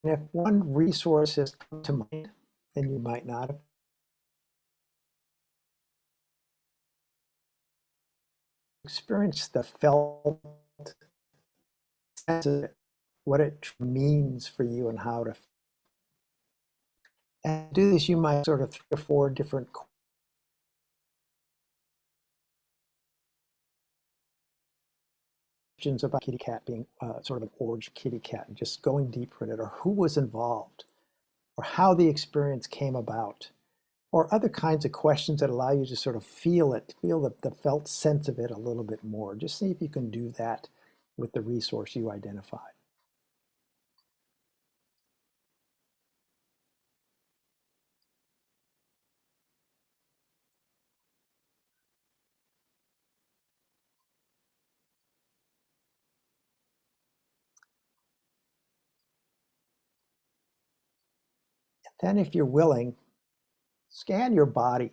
if one resource has come to mind, then you might not have experienced the felt sense of it, what it means for you and how to. And to do this, you might sort of 3 or 4 different questions about kitty cat being sort of an orange kitty cat, and just going deeper in it, or who was involved, or how the experience came about, or other kinds of questions that allow you to sort of feel it, feel the felt sense of it a little bit more. Just see if you can do that with the resource you identified. Then, if you're willing, scan your body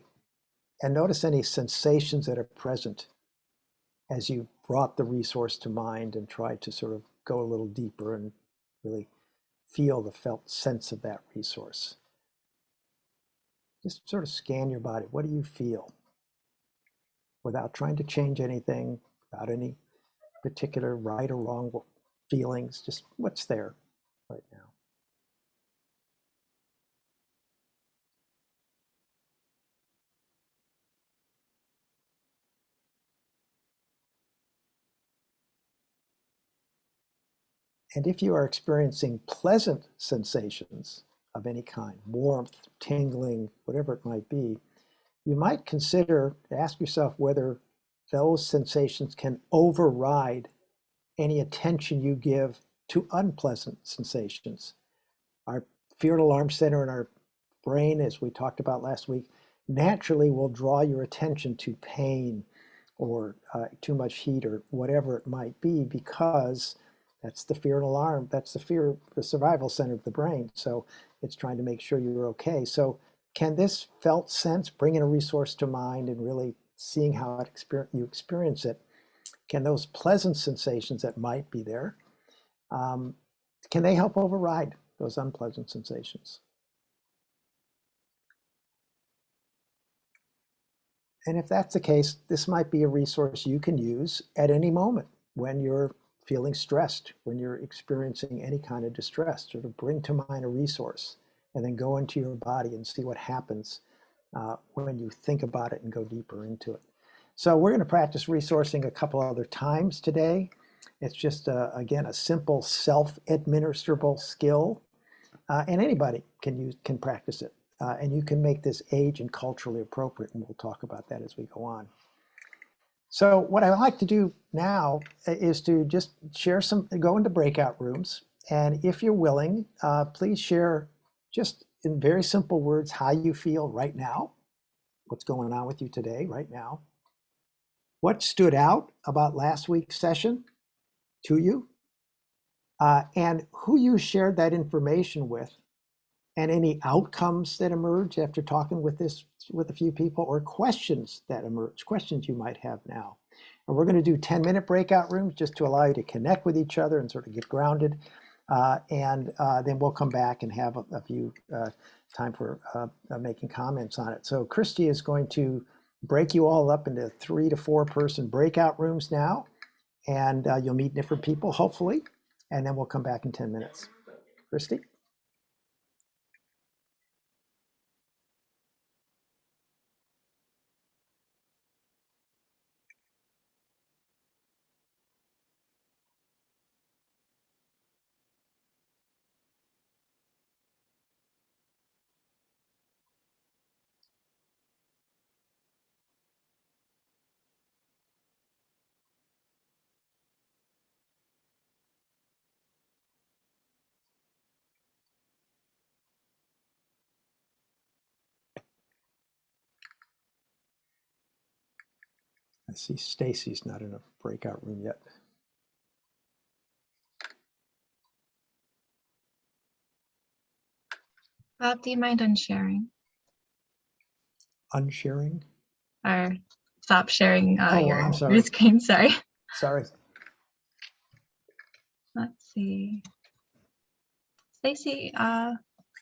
and notice any sensations that are present as you brought the resource to mind and tried to sort of go a little deeper and really feel the felt sense of that resource. Just sort of scan your body. What do you feel? Without trying to change anything, without any particular right or wrong feelings, just what's there right now. And if you are experiencing pleasant sensations of any kind, warmth, tingling, whatever it might be, you might consider, ask yourself whether those sensations can override any attention you give to unpleasant sensations. Our fear and alarm center in our brain, as we talked about last week, naturally will draw your attention to pain or too much heat or whatever it might be, because that's the fear and alarm. That's the survival center of the brain. So it's trying to make sure you're okay. So can this felt sense, bringing a resource to mind and really seeing how you experience it, can those pleasant sensations that might be there, can they help override those unpleasant sensations? And if that's the case, this might be a resource you can use at any moment when you're feeling stressed, when you're experiencing any kind of distress. Sort of bring to mind a resource and then go into your body and see what happens when you think about it and go deeper into it. So we're going to practice resourcing a couple other times today. It's just, again, a simple self-administrable skill, and anybody can practice it. And you can make this age and culturally appropriate, and we'll talk about that as we go on. So what I like to do now is to just share go into breakout rooms. And if you're willing, please share just in very simple words how you feel right now, what's going on with you today, right now. What stood out about last week's session to you, and who you shared that information with, and any outcomes that emerge after talking with a few people, or questions that emerge, questions you might have now. And we're going to do 10-minute breakout rooms just to allow you to connect with each other and sort of get grounded. And then we'll come back and have a few time for making comments on it. So Christy is going to break you all up into 3 to 4 person breakout rooms now. And you'll meet different people, hopefully. And then we'll come back in 10 minutes. Christy? I see Stacy's not in a breakout room yet. Bob, do you mind unsharing? Unsharing? Or stop sharing I'm sorry. your screen, sorry. Sorry. Let's see. Stacy, can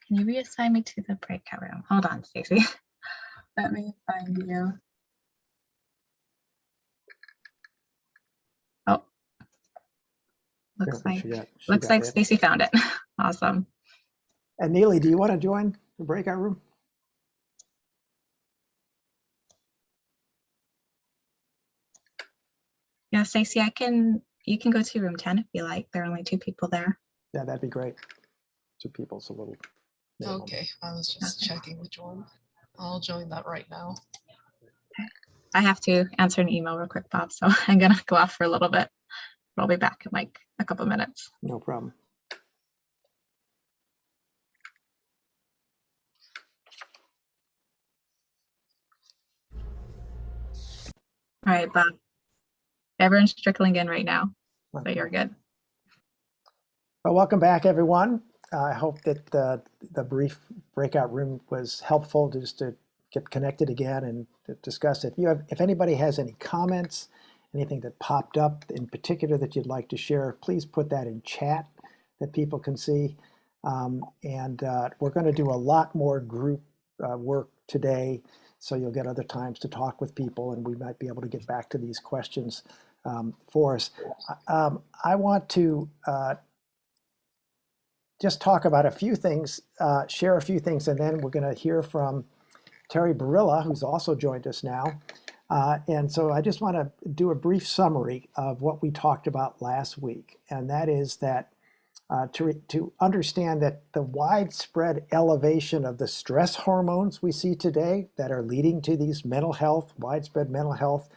you reassign me to the breakout room? Hold on, Stacy. Let me find you. Oh, looks Yeah, like Stacy found it. Awesome. And Neely, do you want to join the breakout room? Yeah, Stacy, you can go to room 10 if you like. There are only 2 people there. Yeah, that'd be great. 2 people's a little minimum. Okay, I was just checking which one. I'll join that right now. I have to answer an email real quick, Bob, so I'm gonna go off for a little bit. I'll be back in like a couple minutes. No problem. All right, Bob. Everyone's trickling in right now, so you're good. Well, welcome back, everyone. I hope that the brief breakout room was helpful just to get connected again and to discuss. If anybody has any comments, anything that popped up in particular that you'd like to share, please put that in chat that people can see. We're going to do a lot more group work today, so you'll get other times to talk with people, and we might be able to get back to these questions for us. I want to just talk about a few things, share a few things, and then we're going to hear from Terry Barilla, who's also joined us now. And so I just want to do a brief summary of what we talked about last week, and that is that to understand that the widespread elevation of the stress hormones we see today that are leading to these widespread mental health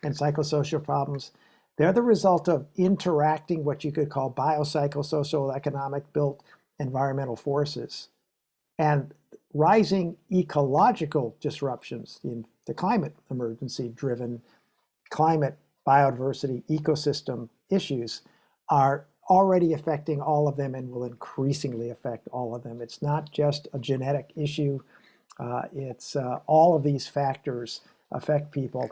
and psychosocial problems, they're the result of interacting what you could call biopsychosocial, economic, built environmental forces. And rising ecological disruptions in the climate emergency driven climate, biodiversity, ecosystem issues are already affecting all of them and will increasingly affect all of them. It's not just a genetic issue. It's all of these factors affect people.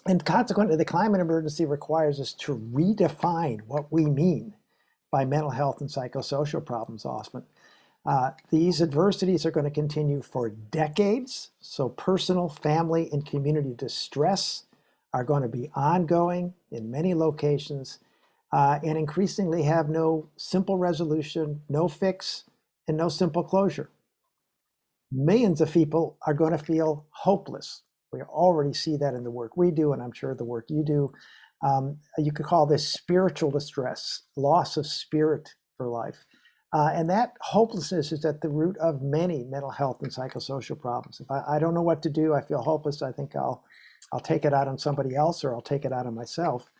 And consequently, the climate emergency requires us to redefine what we mean by mental health and psychosocial problems often. These adversities are going to continue for decades. So personal, family, and community distress are going to be ongoing in many locations and increasingly have no simple resolution, no fix, and no simple closure. Millions of people are going to feel hopeless. We already see that in the work we do, and I'm sure the work you do. You could call this spiritual distress, loss of spirit for life. And that hopelessness is at the root of many mental health and psychosocial problems. If I don't know what to do, I feel hopeless, I think I'll take it out on somebody else, or I'll take it out on myself.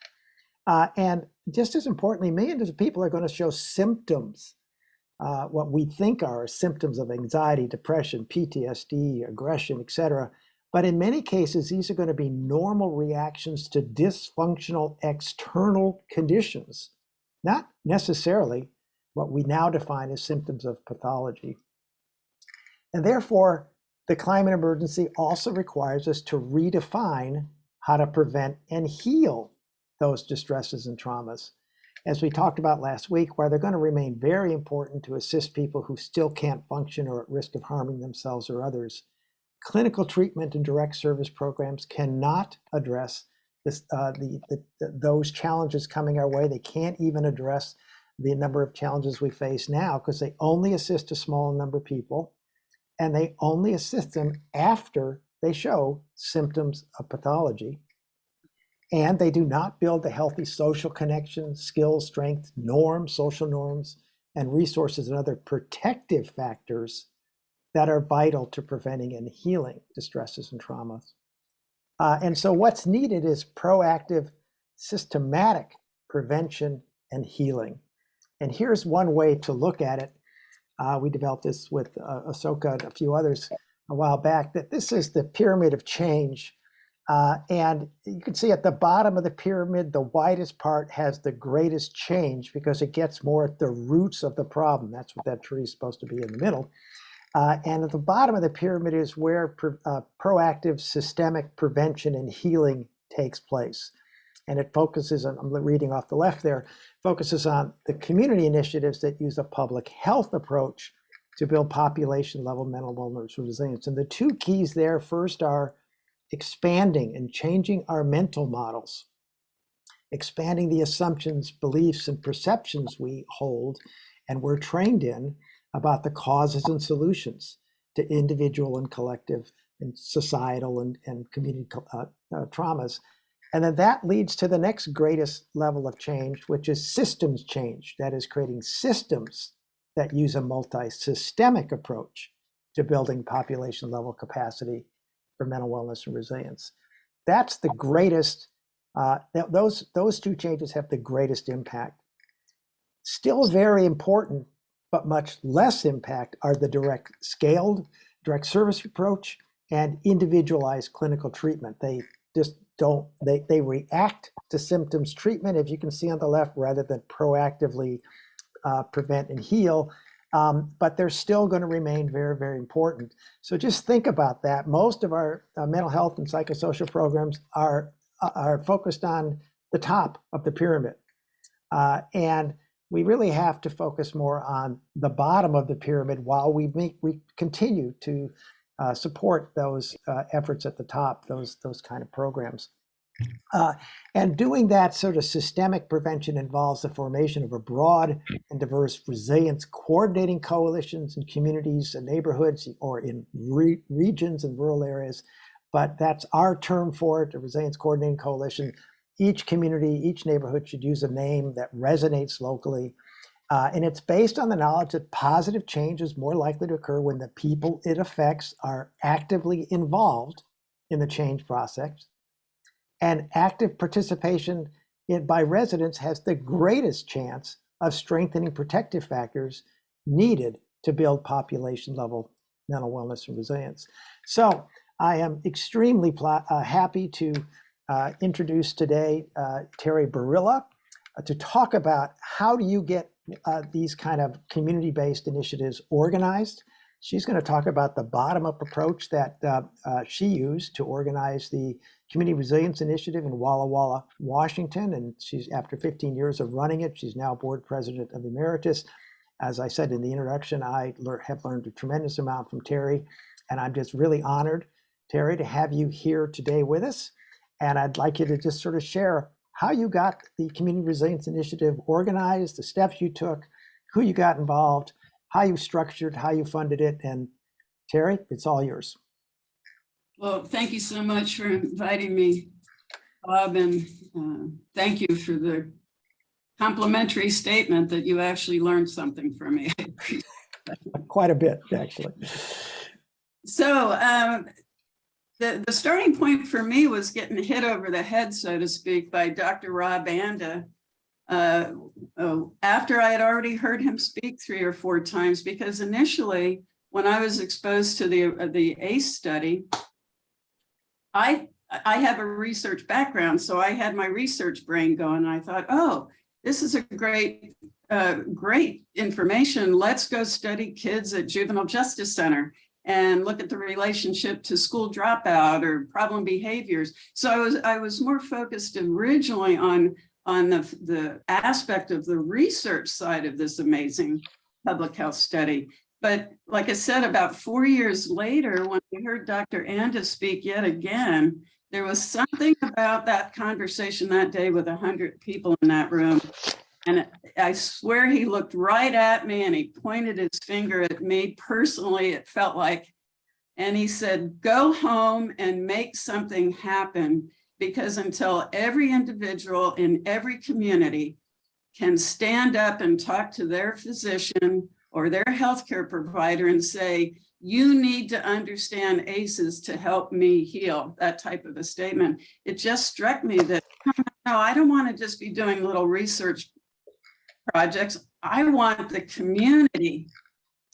And just as importantly, millions of people are going to show symptoms, what we think are symptoms of anxiety, depression, PTSD, aggression, etc. But in many cases, these are going to be normal reactions to dysfunctional external conditions, not necessarily what we now define as symptoms of pathology. And therefore, the climate emergency also requires us to redefine how to prevent and heal those distresses and traumas. As we talked about last week, where they're going to remain very important to assist people who still can't function or at risk of harming themselves or others, clinical treatment and direct service programs cannot address those challenges coming our way. They can't even address the number of challenges we face now because they only assist a small number of people, and they only assist them after they show symptoms of pathology. And they do not build the healthy social connections, skills, strength, norms, social norms, and resources and other protective factors that are vital to preventing and healing distresses and traumas. And so what's needed is proactive, systematic prevention and healing. And here's one way to look at it. We developed this with Ahsoka and a few others a while back, that this is the pyramid of change. And you can see at the bottom of the pyramid, the widest part has the greatest change because it gets more at the roots of the problem. That's what that tree is supposed to be in the middle. And at the bottom of the pyramid is where proactive systemic prevention and healing takes place. And it focuses on, I'm reading off the left there, focuses on the community initiatives that use a public health approach to build population level mental wellness resilience. And the two keys there first are expanding and changing our mental models, expanding the assumptions, beliefs, and perceptions we hold and we're trained in about the causes and solutions to individual and collective and societal and community traumas. And then that leads to the next greatest level of change, which is systems change. That is creating systems that use a multi-systemic approach to building population level capacity for mental wellness and resilience. That's the greatest, those two changes have the greatest impact. Still very important, but much less impact are the direct service approach and individualized clinical treatment. They just don't, they react to symptoms treatment, if you can see on the left, rather than proactively prevent and heal. But they're still going to remain very, very important. So just think about that. Most of our mental health and psychosocial programs are focused on the top of the pyramid. And we really have to focus more on the bottom of the pyramid while we continue to support those efforts at the top, those kind of programs. And doing that sort of systemic prevention involves the formation of a broad and diverse resilience coordinating coalitions in communities and neighborhoods or in regions and rural areas. But that's our term for it, a resilience coordinating coalition. Each community, each neighborhood should use a name that resonates locally. And it's based on the knowledge that positive change is more likely to occur when the people it affects are actively involved in the change process. And active participation by residents has the greatest chance of strengthening protective factors needed to build population level mental wellness and resilience. So I am extremely happy to introduce today Terry Barilla to talk about how do you get these kind of community-based initiatives organized. She's going to talk about the bottom-up approach that she used to organize the Community Resilience Initiative in Walla Walla, Washington. And she's, after 15 years of running it, she's now board president of Emeritus. As I said in the introduction, I have learned a tremendous amount from Terry, and I'm just really honored, Terry, to have you here today with us. And I'd like you to just sort of share how you got the Community Resilience Initiative organized, the steps you took, who you got involved, how you structured, how you funded it. And Terry, it's all yours. Well, thank you so much for inviting me, Bob, and thank you for the complimentary statement that you actually learned something from me. Quite a bit, actually. So the starting point for me was getting hit over the head, so to speak, by Dr. Rob Anda after I had already heard him speak 3 or 4 times, because initially when I was exposed to the ACE study, I have a research background, so I had my research brain going, and I thought, oh, this is a great information. Let's go study kids at Juvenile Justice Center and look at the relationship to school dropout or problem behaviors. So I was more focused originally on the aspect of the research side of this amazing public health study. But like I said, about 4 years later, when we heard Dr. Anda speak yet again, there was something about that conversation that day with 100 people in that room. And I swear he looked right at me and he pointed his finger at me personally, it felt like, and he said, go home and make something happen, because until every individual in every community can stand up and talk to their physician or their healthcare provider and say, you need to understand ACEs to help me heal, that type of a statement. It just struck me that, no, I don't want to just be doing little research projects. I want the community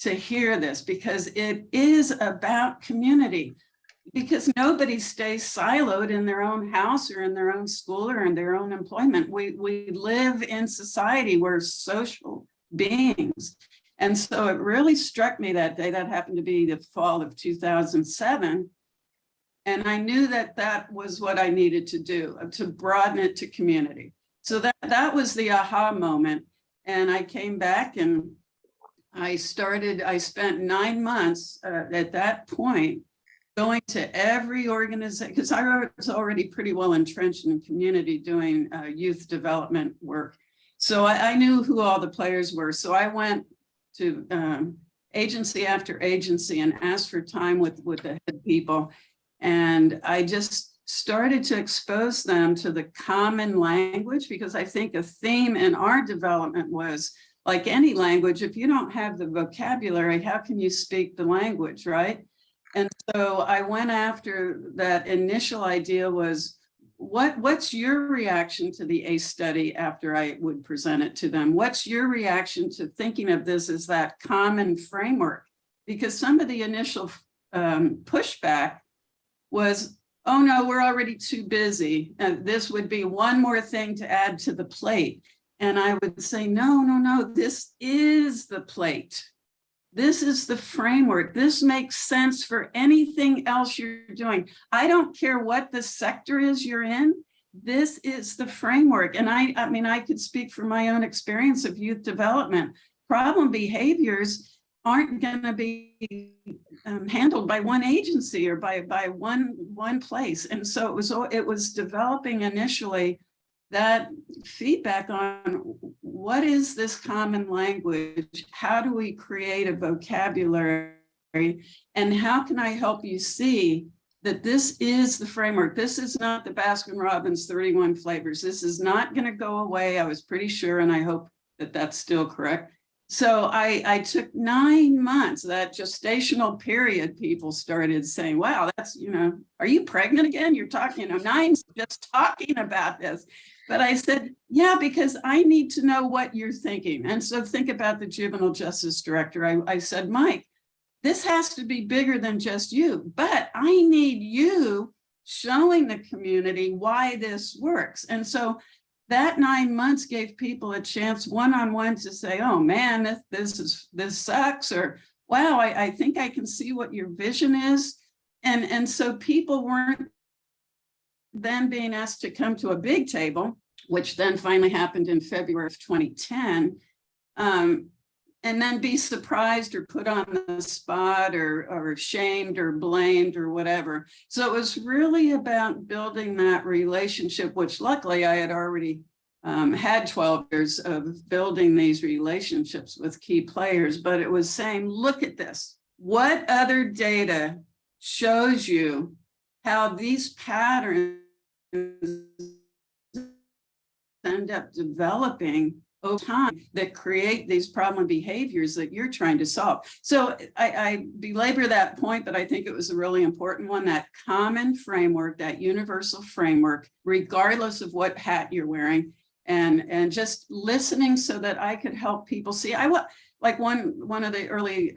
to hear this, because it is about community, because nobody stays siloed in their own house or in their own school or in their own employment. We live in society. We're social beings. And so it really struck me that day, that happened to be the fall of 2007, And I knew that that was what I needed to do, to broaden it to community. So that was the aha moment. And I came back and I spent 9 months at that point going to every organization, because I was already pretty well entrenched in the community doing youth development work. So I knew who all the players were. So I went to agency after agency and asked for time with the head people. And I just started to expose them to the common language, because I think a theme in our development was, like any language, if you don't have the vocabulary, how can you speak the language, right? And so I went after that initial idea was, what's your reaction to the ACE study after I would present it to them? What's your reaction to thinking of this as that common framework? Because some of the initial pushback was, oh no, we're already too busy. This would be one more thing to add to the plate. And I would say, no, this is the plate. This is the framework. This makes sense for anything else you're doing. I don't care what the sector is you're in. This is the framework. And I mean, I could speak from my own experience of youth development. Problem behaviors aren't going to be handled by one agency or by one place. And so it was developing initially that feedback on what is this common language? How do we create a vocabulary? And how can I help you see that this is the framework? This is not the Baskin-Robbins 31 flavors. This is not going to go away. I was pretty sure, and I hope that that's still correct. So I took 9 months, that gestational period, people started saying, wow, that's, are you pregnant again? You're talking, 9 just talking about this. But I said, yeah, because I need to know what you're thinking. And so think about the juvenile justice director. I said, Mike, this has to be bigger than just you, but I need you showing the community why this works. And so that 9 months gave people a chance one-on-one to say, oh man, this sucks, or wow, I think I can see what your vision is. And so people weren't then being asked to come to a big table, which then finally happened in February of 2010, and then be surprised or put on the spot or shamed or blamed or whatever. So it was really about building that relationship, which luckily I had already had 12 years of building these relationships with key players, but it was saying, look at this. What other data shows you how these patterns end up developing over time that create these problem behaviors that you're trying to solve? So I belabor that point, but I think it was a really important one, that common framework, that universal framework, regardless of what hat you're wearing, and just listening so that I could help people see. Like one of the early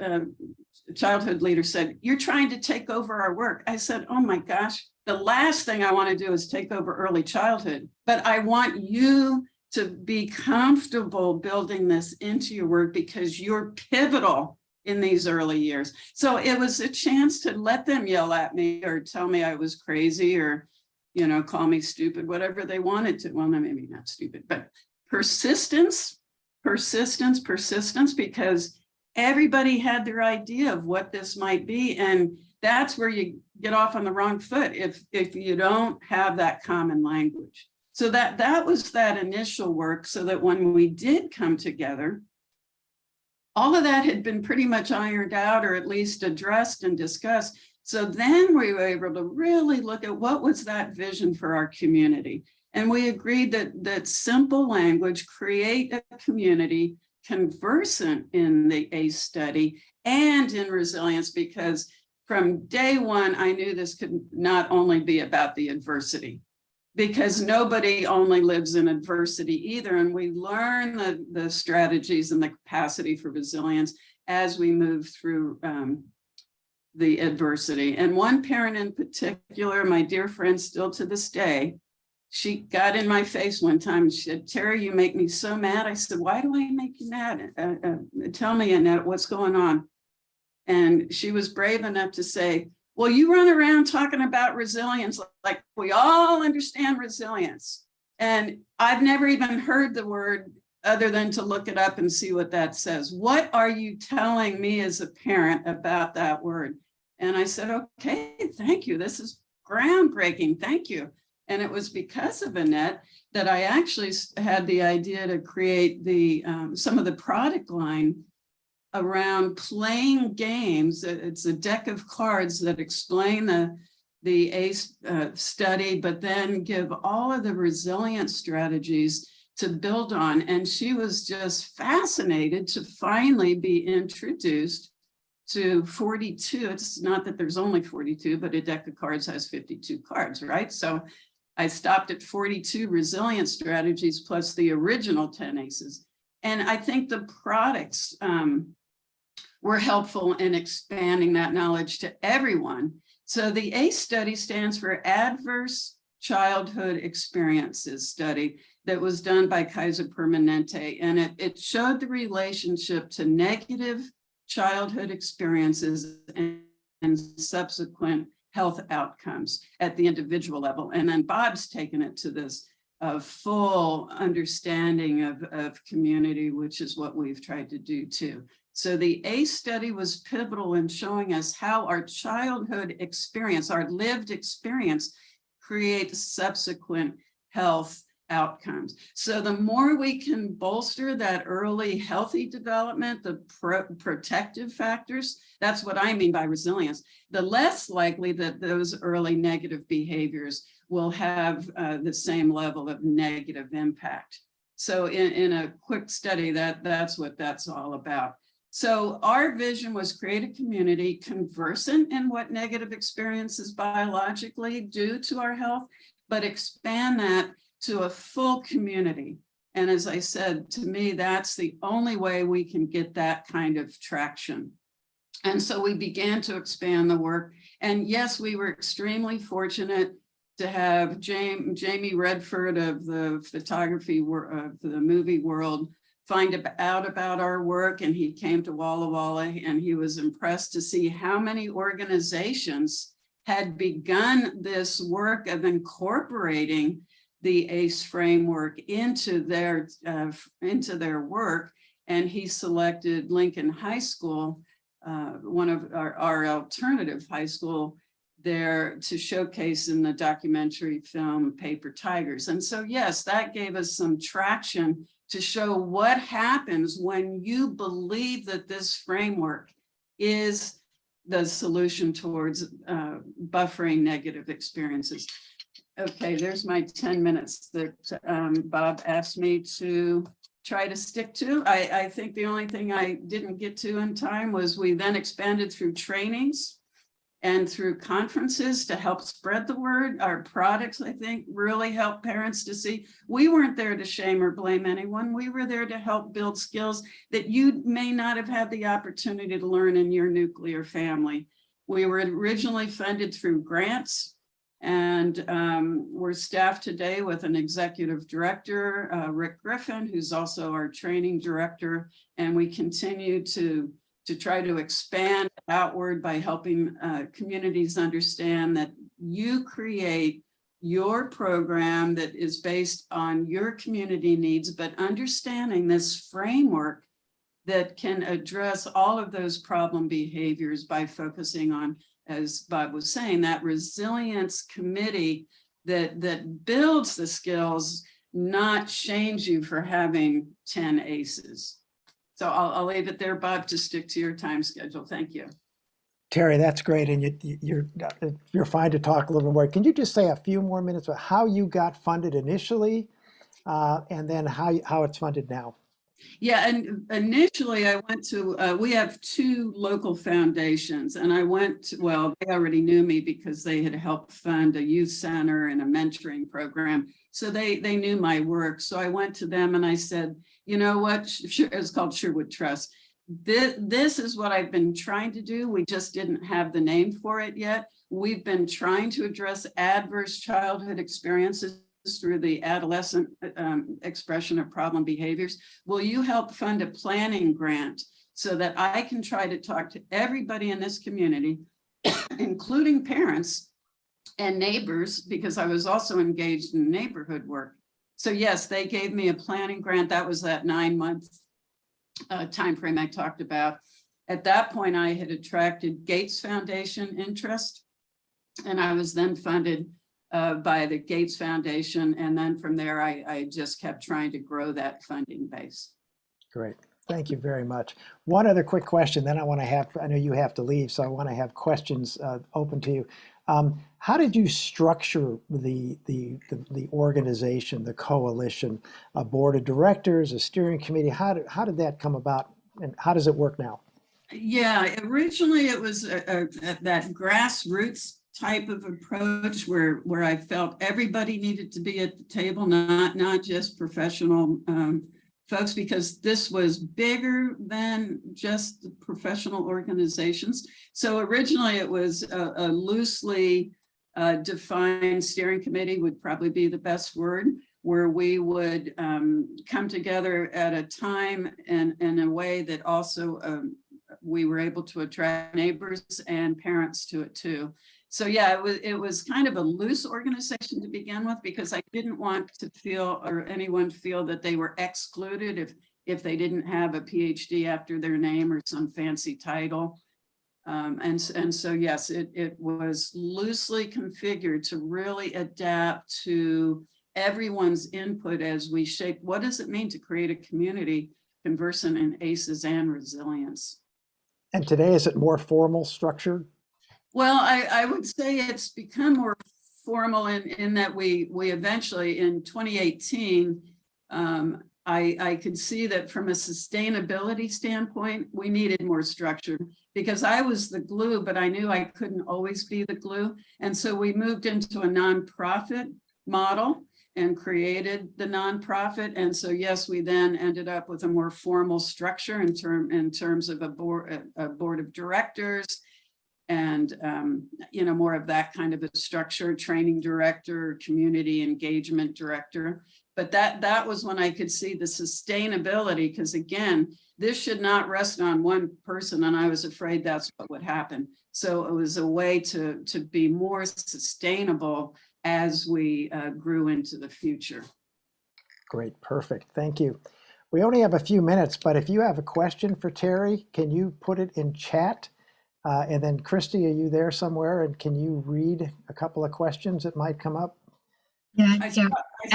childhood leaders said, you're trying to take over our work. I said, oh my gosh, the last thing I want to do is take over early childhood, but I want you to be comfortable building this into your work because you're pivotal in these early years. So it was a chance to let them yell at me or tell me I was crazy or, call me stupid, whatever they wanted to. Well, maybe not stupid, but persistence, because everybody had their idea of what this might be. And that's where you get off on the wrong foot if you don't have that common language. So that was that initial work, so that when we did come together, all of that had been pretty much ironed out, or at least addressed and discussed. So then we were able to really look at what was that vision for our community. And we agreed that simple language, create a community conversant in the ACE study and in resilience, because from day one, I knew this could not only be about the adversity, because nobody only lives in adversity either. And we learn the strategies and the capacity for resilience as we move through the adversity. And one parent in particular, my dear friend, still to this day, she got in my face one time and she said, Terry, you make me so mad. I said, why do I make you mad? Tell me, Annette, what's going on? And she was brave enough to say, well, you run around talking about resilience like we all understand resilience. And I've never even heard the word other than to look it up and see what that says. What are you telling me as a parent about that word? And I said, okay, thank you. This is groundbreaking. Thank you. And it was because of Annette that I actually had the idea to create the some of the product line around playing games. It's a deck of cards that explain the ACE study, but then give all of the resilience strategies to build on. And she was just fascinated to finally be introduced to 42. It's not that there's only 42, but a deck of cards has 52 cards, right? So I stopped at 42 resilience strategies plus the original 10 ACEs. And I think the products were helpful in expanding that knowledge to everyone. So the ACE study stands for Adverse Childhood Experiences Study that was done by Kaiser Permanente. And it showed the relationship to negative childhood experiences and subsequent health outcomes at the individual level. And then Bob's taken it to this full understanding of community, which is what we've tried to do too. So the ACE study was pivotal in showing us how our childhood experience, our lived experience, creates subsequent health outcomes. So the more we can bolster that early healthy development, the protective factors, that's what I mean by resilience, the less likely that those early negative behaviors will have the same level of negative impact. So in a quick study, that's what that's all about. So our vision was create a community conversant in what negative experiences biologically do to our health, but expand that to a full community. And as I said, to me, that's the only way we can get that kind of traction. And so we began to expand the work. And yes, we were extremely fortunate to have Jamie Redford of the photography of the movie world find out about our work. And he came to Walla Walla and he was impressed to see how many organizations had begun this work of incorporating the ACE framework into their work. And he selected Lincoln High School, one of our alternative high school there, to showcase in the documentary film Paper Tigers. And so, yes, that gave us some traction to show what happens when you believe that this framework is the solution towards buffering negative experiences. Okay, there's my 10 minutes that Bob asked me to try to stick to. I think the only thing I didn't get to in time was we then expanded through trainings and through conferences to help spread the word. Our products, I think, really help parents to see we weren't there to shame or blame anyone. We were there to help build skills that you may not have had the opportunity to learn in your nuclear family. We were originally funded through grants, and we're staffed today with an executive director, Rick Griffin, who's also our training director. And we continue to try to expand outward by helping communities understand that you create your program that is based on your community needs, but understanding this framework that can address all of those problem behaviors by focusing on, as Bob was saying, that resilience committee that builds the skills, not shames you for having 10 ACEs. So I'll leave it there, Bob, to stick to your time schedule. Thank you. Terry, that's great. And you're fine to talk a little more. Can you just say a few more minutes about how you got funded initially and then how it's funded now? Yeah, and initially I went to, we have 2 local foundations, and I went to, well, they already knew me because they had helped fund a youth center and a mentoring program. So they knew my work. So I went to them and I said, you know what, it's called Sherwood Trust. This is what I've been trying to do. We just didn't have the name for it yet. We've been trying to address adverse childhood experiences through the adolescent expression of problem behaviors. Will you help fund a planning grant so that I can try to talk to everybody in this community including parents and neighbors, because I was also engaged in neighborhood work. So yes, they gave me a planning grant. That was that 9-month time frame I talked about. At that point, I had attracted Gates Foundation interest, and I was then funded by the Gates Foundation. And then from there, I just kept trying to grow that funding base. Great. Thank you very much. One other quick question, then I know you have to leave, so I want to have questions open to you. How did you structure the organization, the coalition, a board of directors, a steering committee? How did that come about, and how does it work now? Yeah, originally it was that grassroots type of approach where I felt everybody needed to be at the table, not just professional folks, because this was bigger than just the professional organizations. So originally it was a loosely defined steering committee, would probably be the best word, where we would come together at a time and in a way that also we were able to attract neighbors and parents to it too. So yeah, it was kind of a loose organization to begin with, because I didn't want to feel, or anyone feel, that they were excluded if they didn't have a PhD after their name or some fancy title. And so yes, it was loosely configured to really adapt to everyone's input as we shape what does it mean to create a community conversant in ACEs and resilience. And today, is it more formal structured? Well, I would say it's become more formal in that we eventually, in 2018, I could see that from a sustainability standpoint, we needed more structure, because I was the glue, but I knew I couldn't always be the glue. And so we moved into a nonprofit model and created the nonprofit. And so, yes, we then ended up with a more formal structure in terms of a board of directors, and more of that kind of a structure, training director, community engagement director. But that was when I could see the sustainability, because again, this should not rest on one person, and I was afraid that's what would happen. So it was a way to be more sustainable as we grew into the future. Great, perfect, thank you. We only have a few minutes, but if you have a question for Terry, can you put it in chat? And then Christy, are you there somewhere? And can you read a couple of questions that might come up? Yeah, I yeah.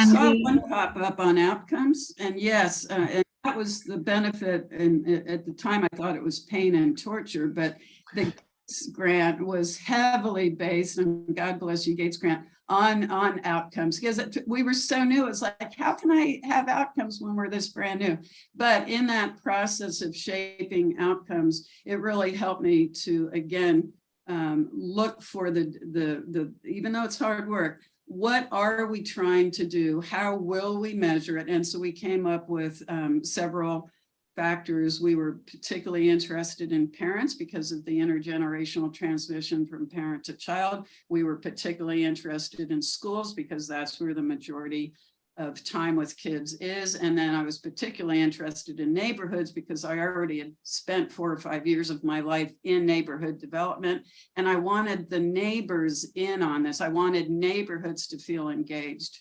saw one pop up on outcomes, and yes, and that was the benefit. And at the time, I thought it was pain and torture, but the Gates grant was heavily based, and God bless you, Gates grant, on outcomes, because we were so new. It's like, how can I have outcomes when we're this brand new? But in that process of shaping outcomes, it really helped me to, again, look for the even though it's hard work, what are we trying to do? How will we measure it? And so we came up with several factors. We were particularly interested in parents because of the intergenerational transmission from parent to child. We were particularly interested in schools because that's where the majority of time with kids is. And then I was particularly interested in neighborhoods because I already had spent 4 or 5 years of my life in neighborhood development. And I wanted the neighbors in on this. I wanted neighborhoods to feel engaged.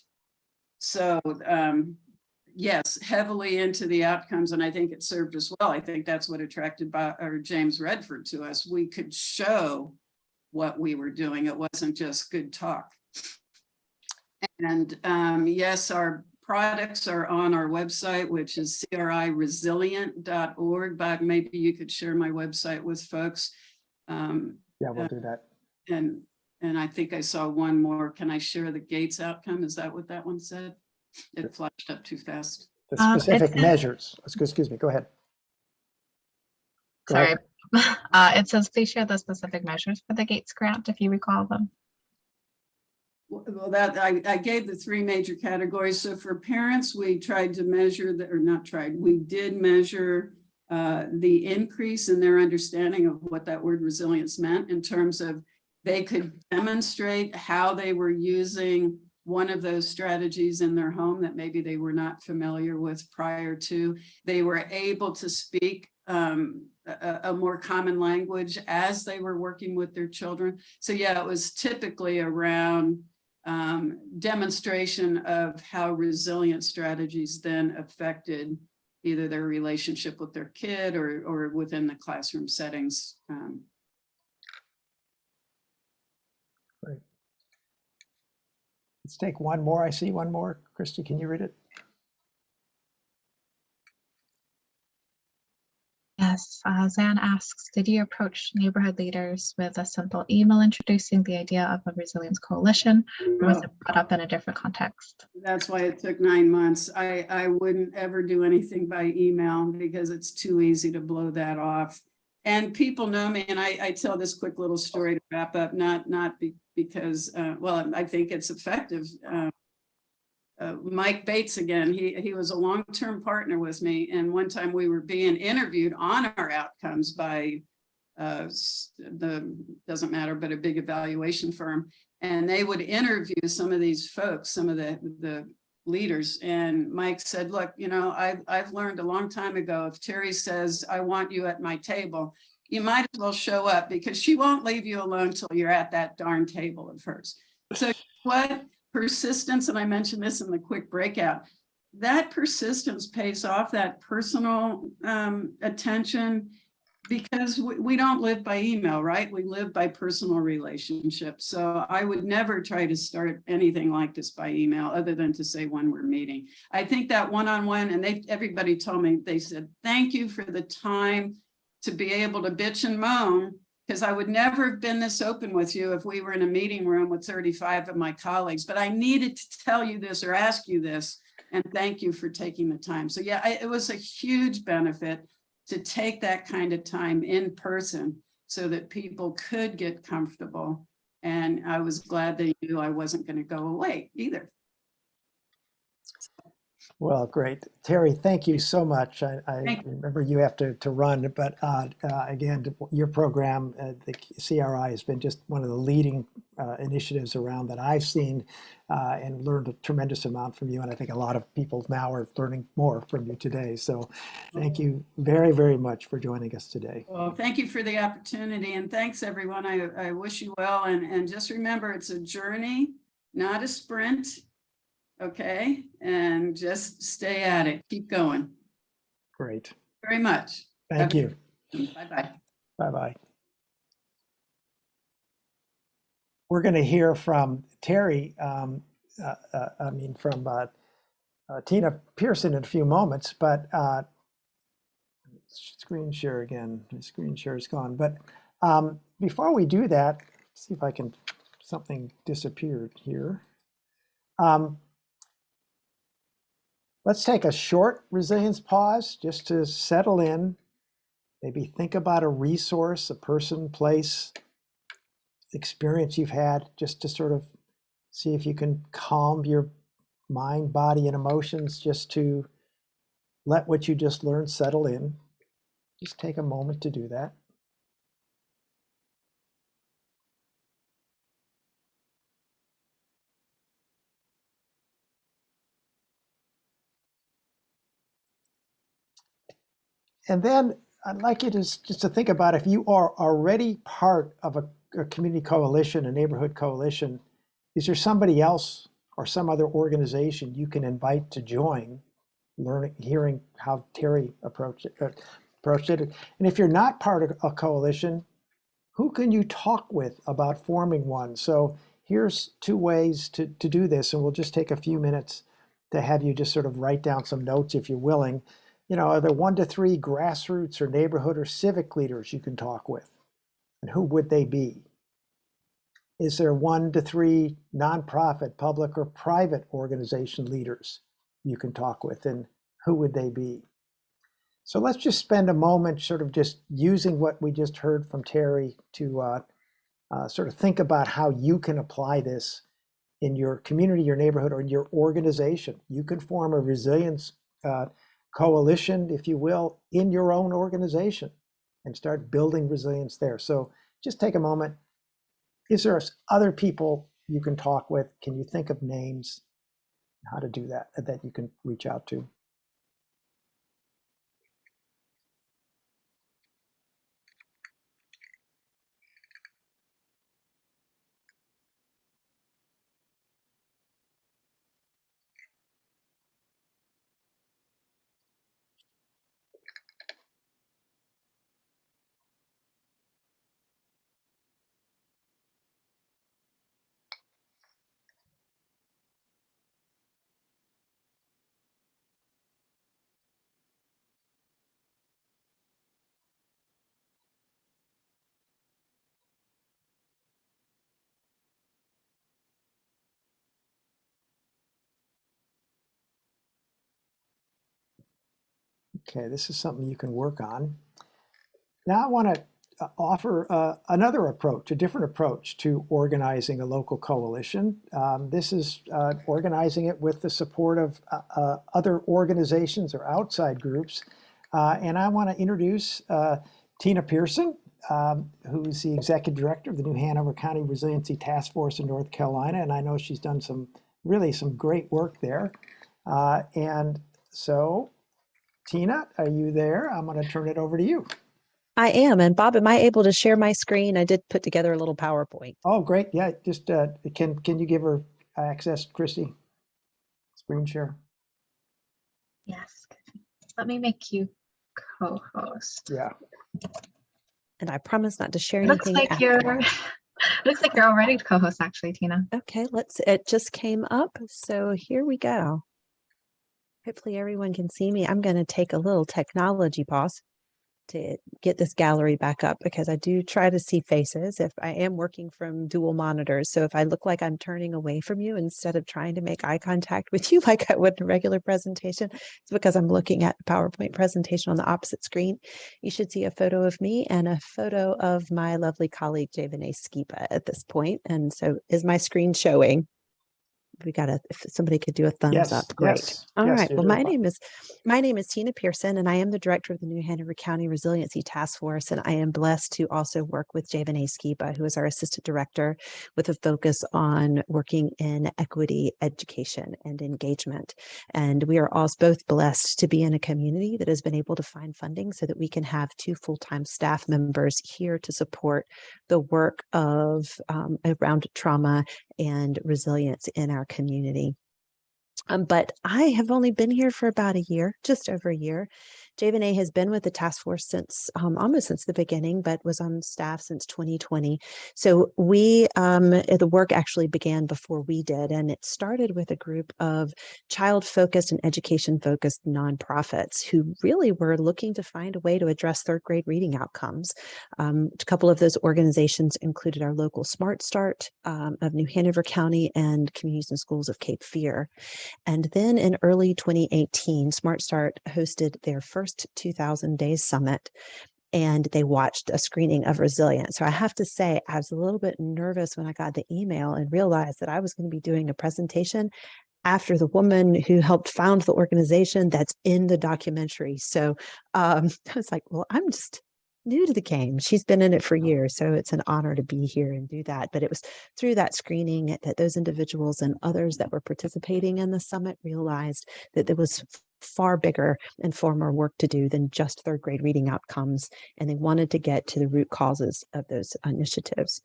So yes, heavily into the outcomes, and I think it served us well. I think that's what attracted James Redford to us. We could show what we were doing. It wasn't just good talk. And yes, our products are on our website, which is criresilient.org, but maybe you could share my website with folks. Yeah, we'll do that. And I think I saw one more. Can I share the Gates outcome? Is that what that one said? It flashed up too fast. The specific measures. Excuse me, go ahead. Sorry. It says, please share the specific measures for the Gates grant, if you recall them. Well, that I gave the 3 major categories. So for parents, we tried to measure we did measure the increase in their understanding of what that word resilience meant, in terms of they could demonstrate how they were using one of those strategies in their home that maybe they were not familiar with prior to. They were able to speak a more common language as they were working with their children. So yeah, it was typically around demonstration of how resilient strategies then affected either their relationship with their kid or within the classroom settings. Great. Let's take one more. I see one more. Christy, can you read it? Yes, Zan asks, did you approach neighborhood leaders with a simple email introducing the idea of a resilience coalition, or was it brought up in a different context? That's why it took 9 months. I wouldn't ever do anything by email because it's too easy to blow that off. And people know me, and I tell this quick little story to wrap up, because, well, I think it's effective. Mike Bates again, he was a long-term partner with me, and one time we were being interviewed on our outcomes by doesn't matter, but a big evaluation firm, and they would interview some of these folks, some of the leaders, and Mike said, look, you know, I've learned a long time ago, if Terry says, I want you at my table, you might as well show up, because she won't leave you alone till you're at that darn table of hers. So what? Persistence, and I mentioned this in the quick breakout, that persistence pays off, that personal attention, because we don't live by email, right? We live by personal relationships. So I would never try to start anything like this by email, other than to say when we're meeting. I think that one-on-one, and everybody told me, they said, thank you for the time to be able to bitch and moan, because I would never have been this open with you if we were in a meeting room with 35 of my colleagues, but I needed to tell you this or ask you this, and thank you for taking the time. So yeah, it was a huge benefit to take that kind of time in person so that people could get comfortable. And I was glad they knew I wasn't going to go away either. Well, great. Terry, thank you so much. I remember you have to run, but again, your program, the CRI, has been just one of the leading initiatives around that I've seen and learned a tremendous amount from you. And I think a lot of people now are learning more from you today. So thank you very, very much for joining us today. Well, thank you for the opportunity, and thanks everyone. I wish you well. And just remember, it's a journey, not a sprint. Okay, and just stay at it. Keep going. Great. Very much. Thank you. Bye-bye. Bye-bye. We're going to hear from Terry, from Tina Pearson in a few moments, but screen share again. The screen share is gone. But before we do that, see if I can, something disappeared here. Let's take a short resilience pause just to settle in. Maybe think about a resource, a person, place, experience you've had, just to sort of see if you can calm your mind, body, and emotions, just to let what you just learned settle in. Just take a moment to do that. And then I'd like you to just to think about, if you are already part of a community coalition, a neighborhood coalition, is there somebody else or some other organization you can invite to join, learning, hearing how Terry approached it. And if you're not part of a coalition, who can you talk with about forming one? So here's 2 ways to do this, and we'll just take a few minutes to have you just sort of write down some notes if you're willing. You know, are there 1 to 3 grassroots or neighborhood or civic leaders you can talk with? And who would they be? Is there 1 to 3 nonprofit, public, or private organization leaders you can talk with, and who would they be? So let's just spend a moment sort of just using what we just heard from Terry to sort of think about how you can apply this in your community, your neighborhood, or in your organization. You can form a resilience coalition, if you will, in your own organization and start building resilience there. So just take a moment. Is there other people you can talk with? Can you think of names, how to do that you can reach out to? Okay, this is something you can work on. Now I want to offer another approach, a different approach to organizing a local coalition. This is organizing it with the support of other organizations or outside groups. And I want to introduce Tina Pearson, who's the Executive Director of the New Hanover County Resiliency Task Force in North Carolina. And I know she's done some great work there. And so, Tina, are you there? I'm going to turn it over to you. I am. And Bob, am I able to share my screen? I did put together a little PowerPoint. Oh, great. Yeah, just can you give her access, Christy? Screen share. Yes. Let me make you co-host. Yeah. And I promise not to share Looks anything. like you're looks like you're already co-host actually, Tina. Okay, it just came up. So here we go. Hopefully everyone can see me. I'm going to take a little technology pause to get this gallery back up because I do try to see faces if I am working from dual monitors. So if I look like I'm turning away from you instead of trying to make eye contact with you like I would in a regular presentation, it's because I'm looking at the PowerPoint presentation on the opposite screen. You should see a photo of me and a photo of my lovely colleague, Javane Skipa at this point. And so is my screen showing? We got if somebody could do a thumbs up, great. Yes, All yes, right. you're Well, doing my name is Tina Pearson, and I am the director of the New Hanover County Resiliency Task Force. And I am blessed to also work with Javane Skipa, who is our assistant director, with a focus on working in equity, education, and engagement. And we are also both blessed to be in a community that has been able to find funding so that we can have 2 full-time staff members here to support the work of around trauma and resilience in our community. But I have only been here for about a year, just over a year. Javane has been with the task force since almost since the beginning, but was on staff since 2020. So the work actually began before we did, and it started with a group of child-focused and education-focused nonprofits who really were looking to find a way to address 3rd grade reading outcomes. A couple of those organizations included our local Smart Start of New Hanover County and Communities and Schools of Cape Fear. And then in early 2018, Smart Start hosted their first 2000 Days Summit, and they watched a screening of Resilience. So I have to say, I was a little bit nervous when I got the email and realized that I was going to be doing a presentation after the woman who helped found the organization that's in the documentary. So I was like, well, I'm just new to the game. She's been in it for years, so it's an honor to be here and do that. But it was through that screening that those individuals and others that were participating in the summit realized that there was far bigger and far more work to do than just 3rd grade reading outcomes, and they wanted to get to the root causes of those initiatives.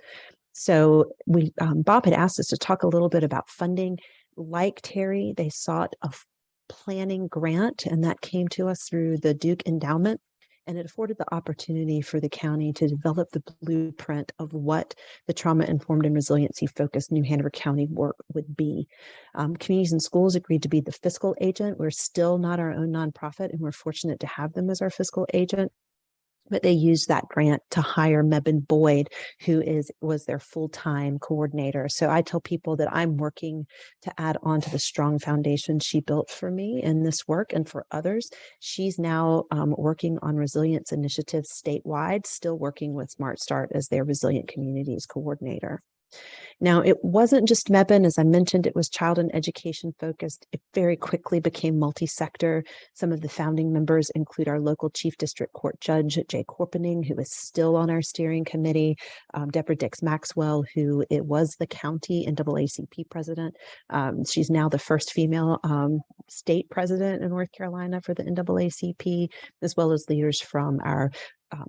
So Bob had asked us to talk a little bit about funding. Like Terry, they sought a planning grant, and that came to us through the Duke Endowment. And it afforded the opportunity for the county to develop the blueprint of what the trauma-informed and resiliency-focused New Hanover County work would be. Communities and Schools agreed to be the fiscal agent. We're still not our own nonprofit, and we're fortunate to have them as our fiscal agent. But they used that grant to hire Mebin Boyd, who was their full-time coordinator. So I tell people that I'm working to add on to the strong foundation she built for me in this work and for others. She's now working on resilience initiatives statewide, still working with Smart Start as their resilient communities coordinator. Now, it wasn't just Mebin. As I mentioned, it was child and education focused. It very quickly became multi-sector. Some of the founding members include our local Chief District Court Judge, Jay Corpening, who is still on our steering committee, Deborah Dix-Maxwell, who it was the county NAACP president. She's now the first female state president in North Carolina for the NAACP, as well as leaders from our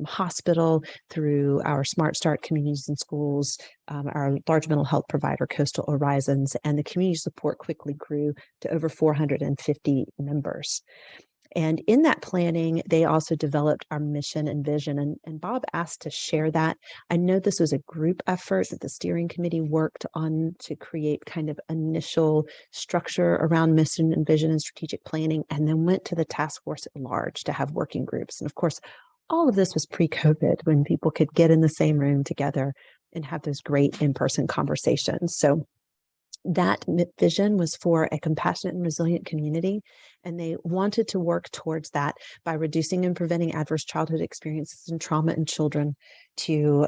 hospital, through our Smart Start Communities and Schools, our large mental health provider, Coastal Horizons, and the community support quickly grew to over 450 members. And in that planning, they also developed our mission and vision. And Bob asked to share that. I know this was a group effort that the steering committee worked on to create kind of initial structure around mission and vision and strategic planning, and then went to the task force at large to have working groups. And of course, all of this was pre-COVID, when people could get in the same room together and have those great in-person conversations. So That vision was for a compassionate and resilient community, and they wanted to work towards that by reducing and preventing adverse childhood experiences and trauma in children, to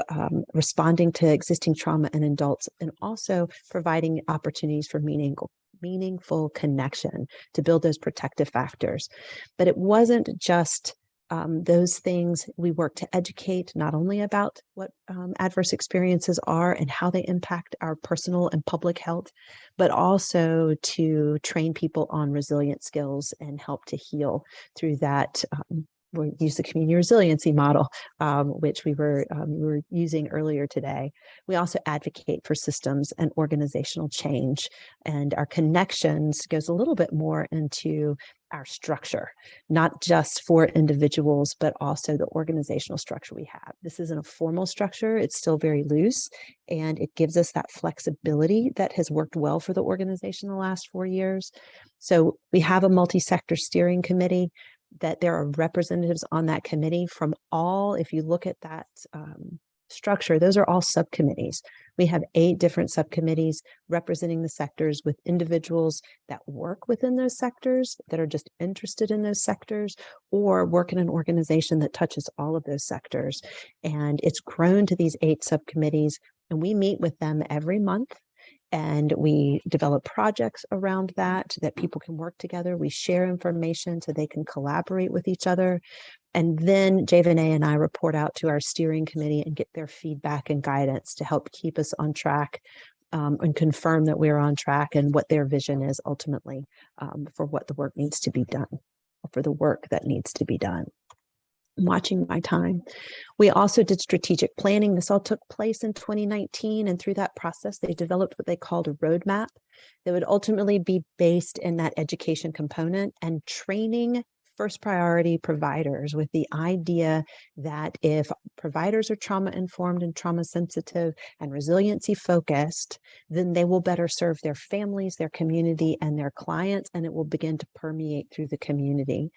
responding to existing trauma in adults, and also providing opportunities for meaningful connection to build those protective factors. But it wasn't just those things. We work to educate not only about what adverse experiences are and how they impact our personal and public health, but also to train people on resilient skills and help to heal through that. We use the community resiliency model, which we were using earlier today. We also advocate for systems and organizational change, and our connections goes a little bit more into our structure, not just for individuals, but also the organizational structure we have. This isn't a formal structure. It's still very loose, and it gives us that flexibility that has worked well for the organization the last 4 years. So we have a multi-sector steering committee, that there are representatives on that committee from all, if you look at that structure, those are all subcommittees. We have 8 different subcommittees representing the sectors, with individuals that work within those sectors, that are just interested in those sectors, or work in an organization that touches all of those sectors. And it's grown to these 8 subcommittees, and we meet with them every month. And we develop projects around that people can work together. We share information so they can collaborate with each other. And then Javane and I report out to our steering committee and get their feedback and guidance to help keep us on track, and confirm that we're on track and what their vision is ultimately, for what the work needs to be done, for the work that needs to be done. I'm watching my time. We also did strategic planning. This all took place in 2019. And through that process, they developed what they called a roadmap that would ultimately be based in that education component and training first priority providers, with the idea that if providers are trauma informed and trauma sensitive and resiliency focused, then they will better serve their families, their community, and their clients, and it will begin to permeate through the community.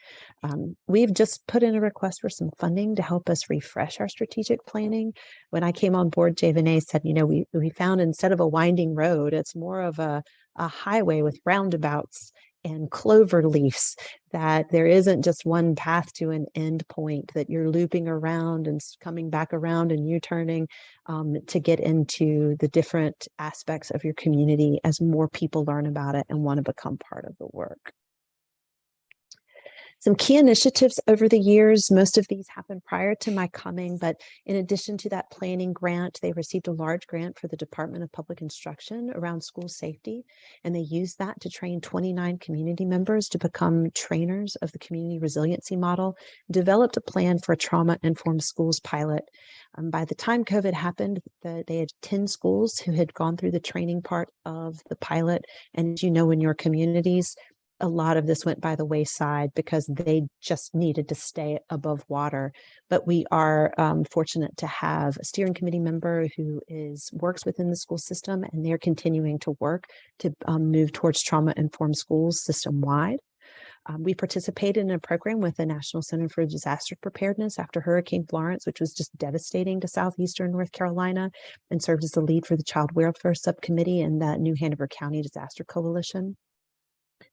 We've just put in a request for some funding to help us refresh our strategic planning. When I came on board, Javane said, we found, instead of a winding road, it's more of a highway with roundabouts and clover leaves, that there isn't just one path to an end point, that you're looping around and coming back around and U-turning, to get into the different aspects of your community as more people learn about it and want to become part of the work. Some key initiatives over the years, most of these happened prior to my coming, but in addition to that planning grant, they received a large grant for the Department of Public Instruction around school safety, and they used that to train 29 community members to become trainers of the community resiliency model, developed a plan for a trauma-informed schools pilot. By the time COVID happened, they had 10 schools who had gone through the training part of the pilot, and as you know, in your communities, a lot of this went by the wayside because they just needed to stay above water. But we are fortunate to have a steering committee member who works within the school system, and they're continuing to work to move towards trauma-informed schools system-wide. We participated in a program with the National Center for Disaster Preparedness after Hurricane Florence, which was just devastating to southeastern North Carolina, and served as the lead for the Child Welfare Subcommittee in the New Hanover County Disaster Coalition.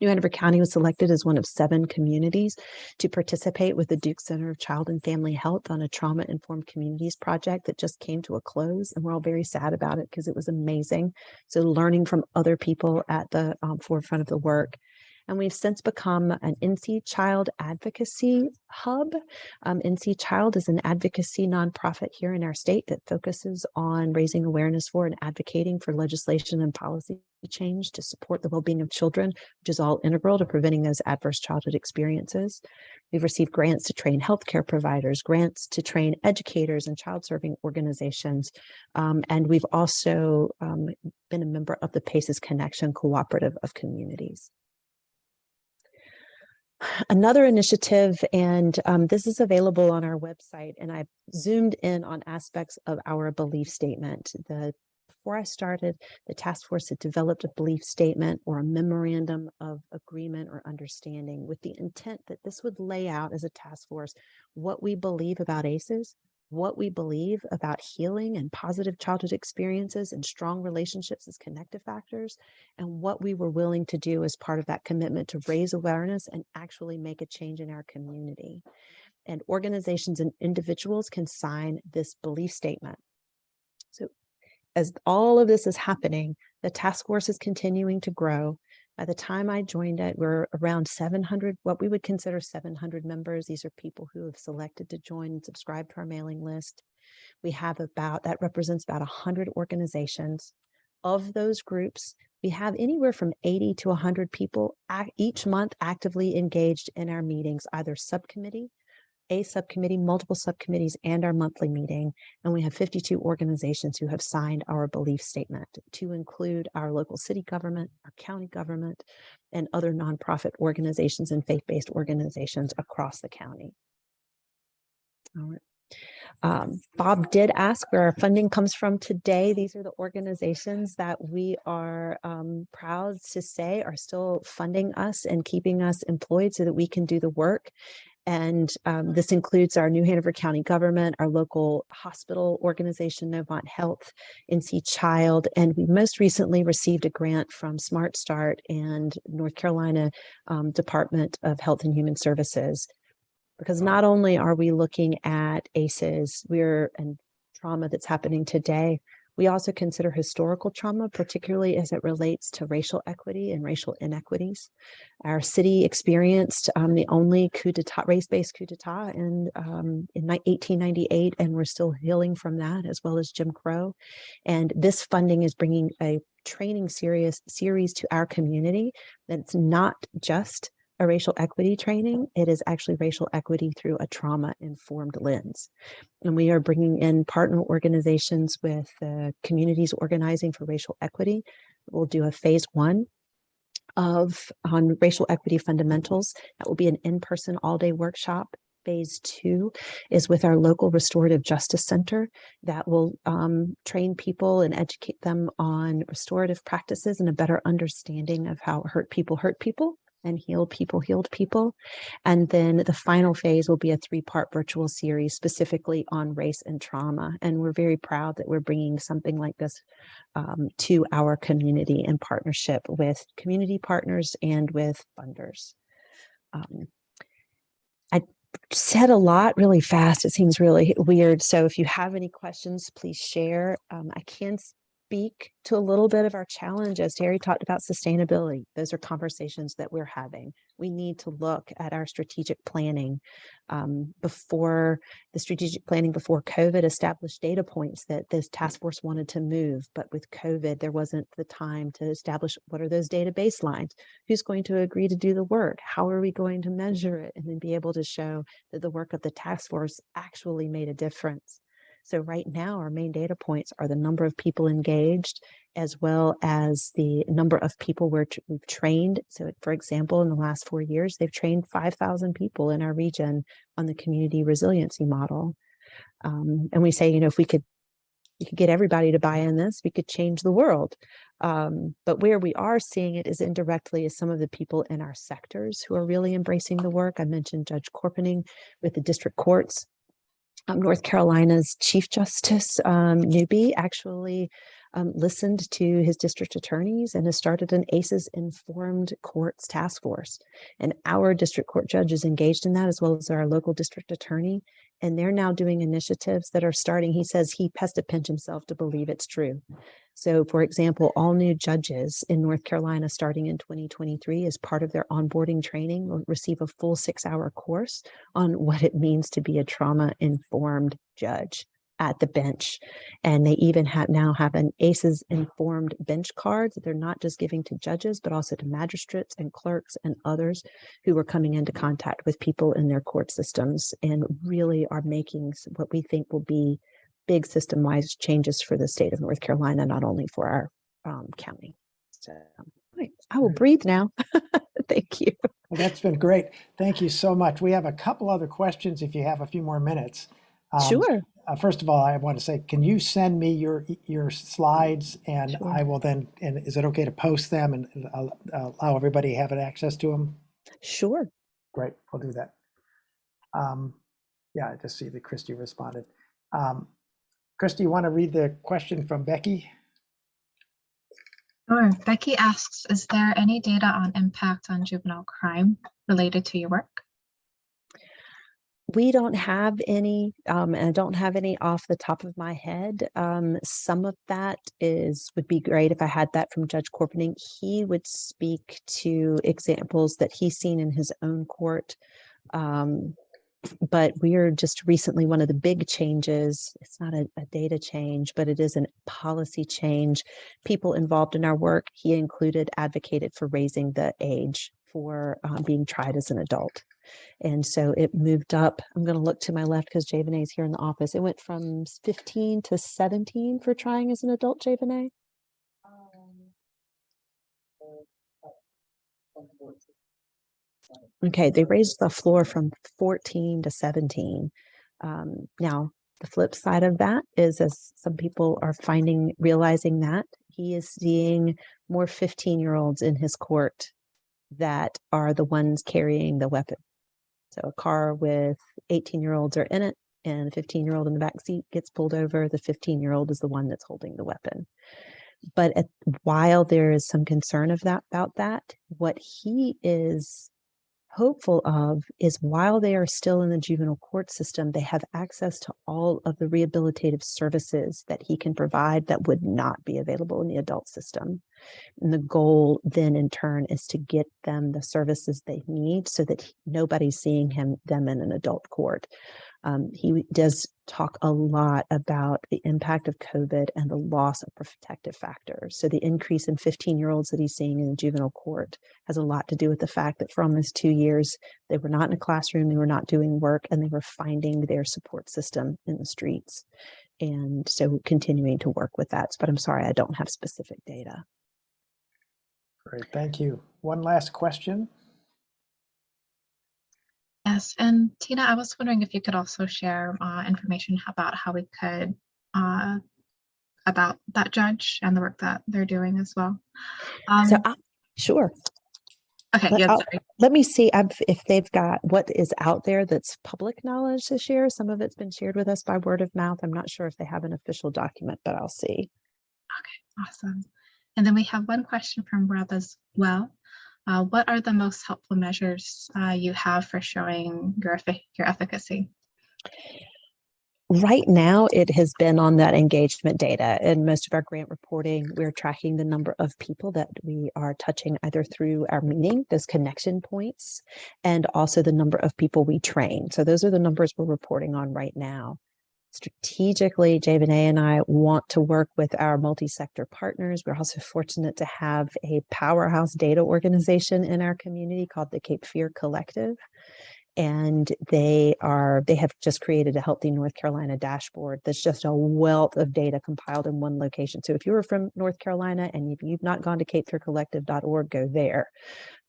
New Hanover County was selected as one of 7 communities to participate with the Duke Center of Child and Family Health on a trauma-informed communities project that just came to a close. And we're all very sad about it because it was amazing. So learning from other people at the forefront of the work. And we've since become an NC Child advocacy hub. NC Child is an advocacy nonprofit here in our state that focuses on raising awareness for and advocating for legislation and policy change to support the well-being of children, which is all integral to preventing those adverse childhood experiences. We've received grants to train healthcare providers, grants to train educators and child-serving organizations, and we've also been a member of the PACES Connection Cooperative of Communities. Another initiative, and this is available on our website, and I zoomed in on aspects of our belief statement. Before I started, the task force had developed a belief statement or a memorandum of agreement or understanding with the intent that this would lay out as a task force what we believe about ACEs, what we believe about healing and positive childhood experiences and strong relationships as connective factors, and what we were willing to do as part of that commitment to raise awareness and actually make a change in our community. And organizations and individuals can sign this belief statement. So as all of this is happening, the task force is continuing to grow. By the time I joined it, we're around 700, what we would consider 700 members. These are people who have selected to join and subscribe to our mailing list. We have that represents about 100 organizations. Of those groups, we have anywhere from 80 to 100 people each month actively engaged in our meetings, either a subcommittee, multiple subcommittees, and our monthly meeting. And we have 52 organizations who have signed our belief statement, to include our local city government, our county government, and other nonprofit organizations and faith-based organizations across the county. All right. Bob did ask where our funding comes from today. These are the organizations that we are proud to say are still funding us and keeping us employed so that we can do the work. And this includes our New Hanover County government, our local hospital organization, Novant Health, NC Child, and we most recently received a grant from Smart Start and North Carolina Department of Health and Human Services. Because not only are we looking at ACEs, and trauma that's happening today, we also consider historical trauma, particularly as it relates to racial equity and racial inequities. Our city experienced the only race-based coup d'etat in 1898, and we're still healing from that, as well as Jim Crow. And this funding is bringing a training series to our community that's not just a racial equity training. It is actually racial equity through a trauma-informed lens. And we are bringing in partner organizations with communities organizing for racial equity. We'll do a phase 1 on racial equity fundamentals. That will be an in-person all-day workshop. Phase 2 is with our local restorative justice center that will train people and educate them on restorative practices and a better understanding of how hurt people and healed people. And then the final phase will be a 3-part virtual series specifically on race and trauma. And we're very proud that we're bringing something like this to our community in partnership with community partners and with funders. I said a lot really fast. It seems really weird. So if you have any questions, please share. I can speak to a little bit of our challenge. As Terry talked about sustainability, those are conversations that we're having. We need to look at our strategic planning. Before COVID established data points that this task force wanted to move, but with COVID, there wasn't the time to establish what are those data baselines, who's going to agree to do the work, how are we going to measure it, and then be able to show that the work of the task force actually made a difference. So right now, our main data points are the number of people engaged, as well as the number of people we've trained. So for example, in the last 4 years, they've trained 5,000 people in our region on the community resiliency model. And we say, if we could get everybody to buy in this, we could change the world. But where we are seeing it is indirectly as some of the people in our sectors who are really embracing the work. I mentioned Judge Corpening with the district courts. North Carolina's Chief Justice Newby actually listened to his district attorneys and has started an ACEs informed courts task force. And our district court judge is engaged in that, as well as our local district attorney. And they're now doing initiatives that are starting. He says he has to pinch himself to believe it's true. So for example, all new judges in North Carolina starting in 2023 as part of their onboarding training will receive a full 6-hour course on what it means to be a trauma-informed judge at the bench. And they even now have an ACEs informed bench card that they're not just giving to judges, but also to magistrates and clerks and others who are coming into contact with people in their court systems and really are making what we think will be big system-wise changes for the state of North Carolina, not only for our county. So I will breathe now. Thank you. Well, that's been great. Thank you so much. We have a couple other questions if you have a few more minutes. Sure. First of all, I want to say, can you send me your slides, and Sure. I will then, and is it okay to post them and allow everybody to have access to them? Sure. Great, we'll do that. Yeah, I just see that Christy responded. Chris, do you want to read the question from Becky? Sure. Becky asks, is there any data on impact on juvenile crime related to your work? We don't have any, and I don't have any off the top of my head. Some of that would be great if I had that from Judge Corpening. He would speak to examples that he's seen in his own court. But we are just recently, one of the big changes, it's not a data change, but it is a policy change. People involved in our work, he included, advocated for raising the age for being tried as an adult. And so it moved up. I'm going to look to my left because Javanae is here in the office. It went from 15 to 17 for trying as an adult, Javanae. Okay, they raised the floor from 14 to 17. Now, the flip side of that is, as some people are realizing that he is seeing more 15-year-olds in his court that are the ones carrying the weapon. So a car with 18-year-olds are in it, and a 15-year-old in the back seat gets pulled over. The 15-year-old is the one that's holding the weapon. But while there is some concern about that, what he is hopeful of is, while they are still in the juvenile court system, they have access to all of the rehabilitative services that he can provide that would not be available in the adult system. And the goal then in turn is to get them the services they need so that nobody's seeing them in an adult court. He does talk a lot about the impact of COVID and the loss of protective factors. So the increase in 15-year-olds that he's seeing in the juvenile court has a lot to do with the fact that for almost 2 years, they were not in a classroom, they were not doing work, and they were finding their support system in the streets. And so continuing to work with that. But I'm sorry, I don't have specific data. Great, thank you. One last question. Yes, and Tina, I was wondering if you could also share information about how we could, about that judge and the work that they're doing as well. Sure. Okay, yeah, sorry. Let me see if they've got what is out there that's public knowledge to share. Some of it's been shared with us by word of mouth. I'm not sure if they have an official document, but I'll see. Okay, awesome. And then we have one question from Rob as well. What are the most helpful measures you have for showing your efficacy? Right now, it has been on that engagement data. In most of our grant reporting, we're tracking the number of people that we are touching either through our meeting, those connection points, and also the number of people we train. So those are the numbers we're reporting on right now. Strategically, Javanae and I want to work with our multi-sector partners. We're also fortunate to have a powerhouse data organization in our community called the Cape Fear Collective. And they have just created a Healthy North Carolina dashboard that's just a wealth of data compiled in one location. So if you were from North Carolina and if you've not gone to capefearcollective.org, go there.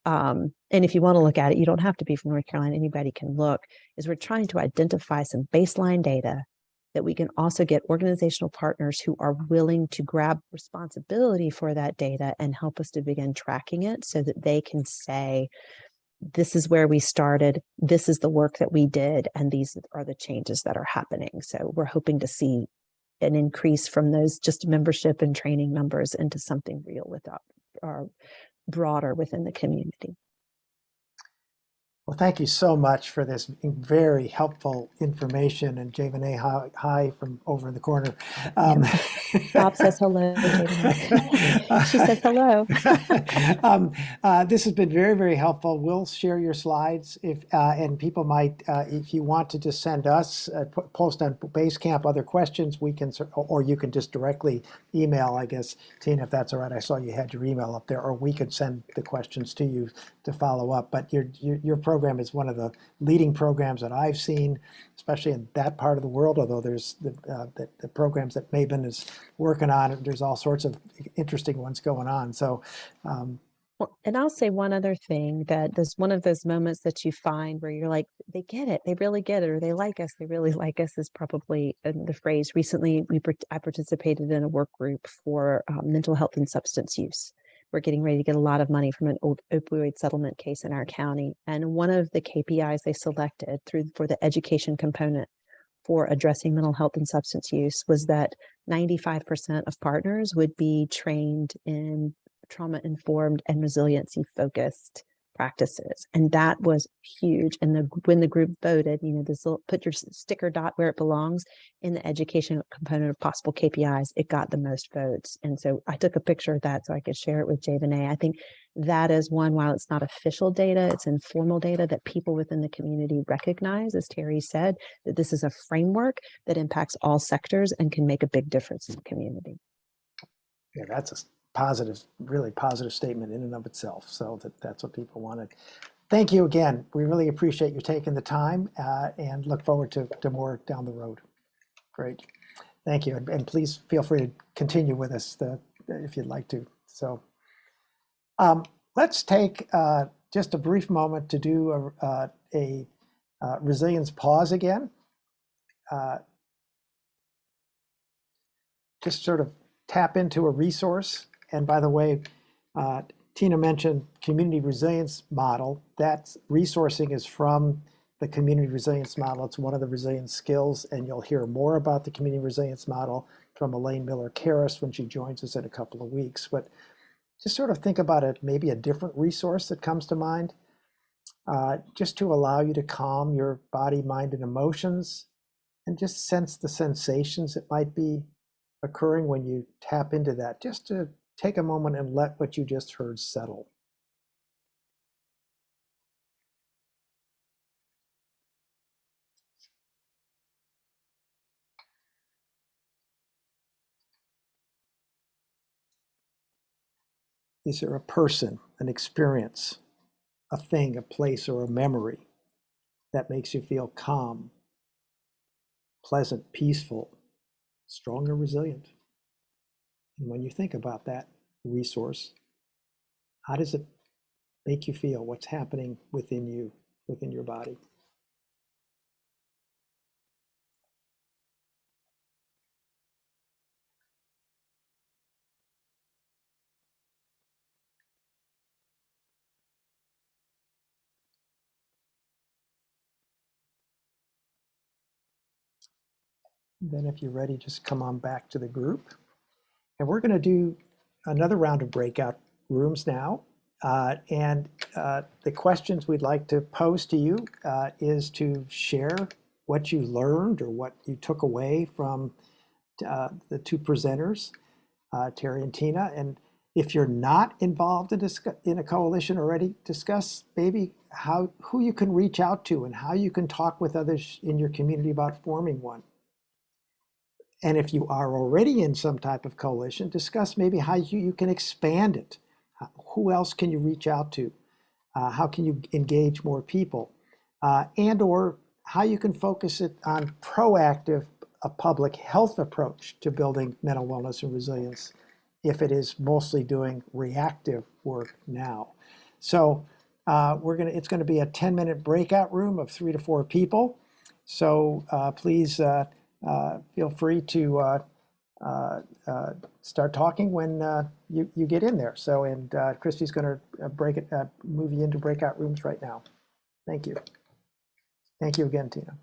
And if you want to look at it, you don't have to be from North Carolina. Anybody can look. We're trying to identify some baseline data that we can also get organizational partners who are willing to grab responsibility for that data and help us to begin tracking it so that they can say, this is where we started, this is the work that we did, and these are the changes that are happening. So we're hoping to see an increase from those just membership and training numbers into something real without or broader within the community. Well, thank you so much for this very helpful information. And Javanae, hi from over in the corner. Bob says hello, Javanae. She says hello. This has been very, very helpful. We'll share your slides and people might, if you want to just send us, post on Basecamp other questions, we can, or you can just directly email, I guess, Tina, if that's all right. I saw you had your email up there, or we could send the questions to you to follow up. But your program is one of the leading programs that I've seen, especially in that part of the world, although there's the programs that Maven is working on. There's all sorts of interesting ones going on. So, well, and I'll say one other thing, that there's one of those moments that you find where you're like, they get it, they really get it, or they like us, they really like us, is probably the phrase. Recently, I participated in a work group for mental health and substance use. We're getting ready to get a lot of money from an opioid settlement case in our county. And one of the KPIs they selected for the education component for addressing mental health and substance use was that 95% of partners would be trained in trauma-informed and resiliency-focused practices. And that was huge. And when the group voted, this little, put your sticker dot where it belongs in the education component of possible KPIs, it got the most votes. And so I took a picture of that so I could share it with Jay-Vené. I think that is one, while it's not official data, it's informal data that people within the community recognize, as Terry said, that this is a framework that impacts all sectors and can make a big difference in the community. Yeah, that's a positive, really positive statement in and of itself. So that's what people wanted. Thank you again. We really appreciate you taking the time and look forward to more down the road. Great. Thank you. And please feel free to continue with us if you'd like to. So let's take just a brief moment to do a resilience pause again. Just sort of tap into a resource. And by the way, Tina mentioned community resilience model. That resourcing is from the community resilience model. It's one of the resilience skills, and you'll hear more about the community resilience model from Elaine Miller-Karras when she joins us in a couple of weeks. But just sort of think about it, maybe a different resource that comes to mind, just to allow you to calm your body, mind, and emotions, and just sense the sensations that might be occurring when you tap into that, just to take a moment and let what you just heard settle. Is there a person, an experience, a thing, a place, or a memory that makes you feel calm, pleasant, peaceful, strong, or resilient? And when you think about that resource, how does it make you feel? What's happening within you, within your body? Then if you're ready, just come on back to the group. And we're going to do another round of breakout rooms now. The questions we'd like to pose to you is to share what you learned or what you took away from the two presenters, Terry and Tina. And if you're not involved in a coalition already, discuss maybe who you can reach out to and how you can talk with others in your community about forming one. And if you are already in some type of coalition, discuss maybe how you can expand it. Who else can you reach out to? How can you engage more people? And or how you can focus it on proactive, a public health approach to building mental wellness and resilience if it is mostly doing reactive work now. So it's going to be a 10-minute breakout room of 3 to 4 people. So please feel free to start talking when you get in there. So, and Christy's going to move you into breakout rooms right now. Thank you. Thank you again, Tina.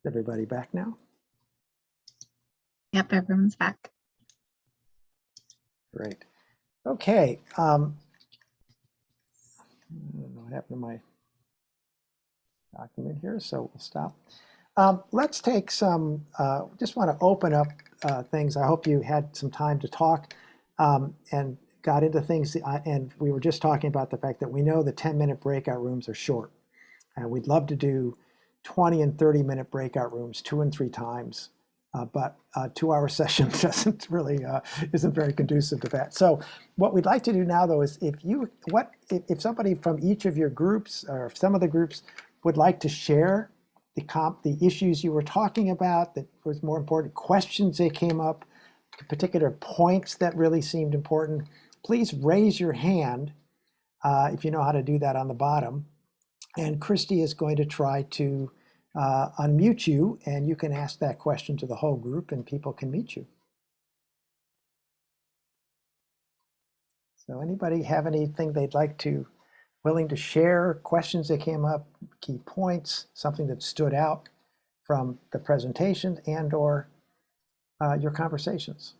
Everybody back now? Yep, everyone's back. Great. Okay. I don't know what happened to my document here, so we'll stop. Let's take some, just want to open up things. I hope you had some time to talk and got into things. And we were just talking about the fact that we know the 10-minute breakout rooms are short. And we'd love to do 20 and 30-minute breakout rooms 2 and 3 times. But a 2-hour session doesn't really, isn't very conducive to that. So what we'd like to do now, though, is if somebody from each of your groups or some of the groups would like to share the issues you were talking about, that was more important, questions that came up, particular points that really seemed important, please raise your hand if you know how to do that on the bottom. And Christy is going to try to unmute you, and you can ask that question to the whole group and people can meet you. So anybody have anything they'd like to willing to share questions that came up, key points, something that stood out from the presentation and or your conversations?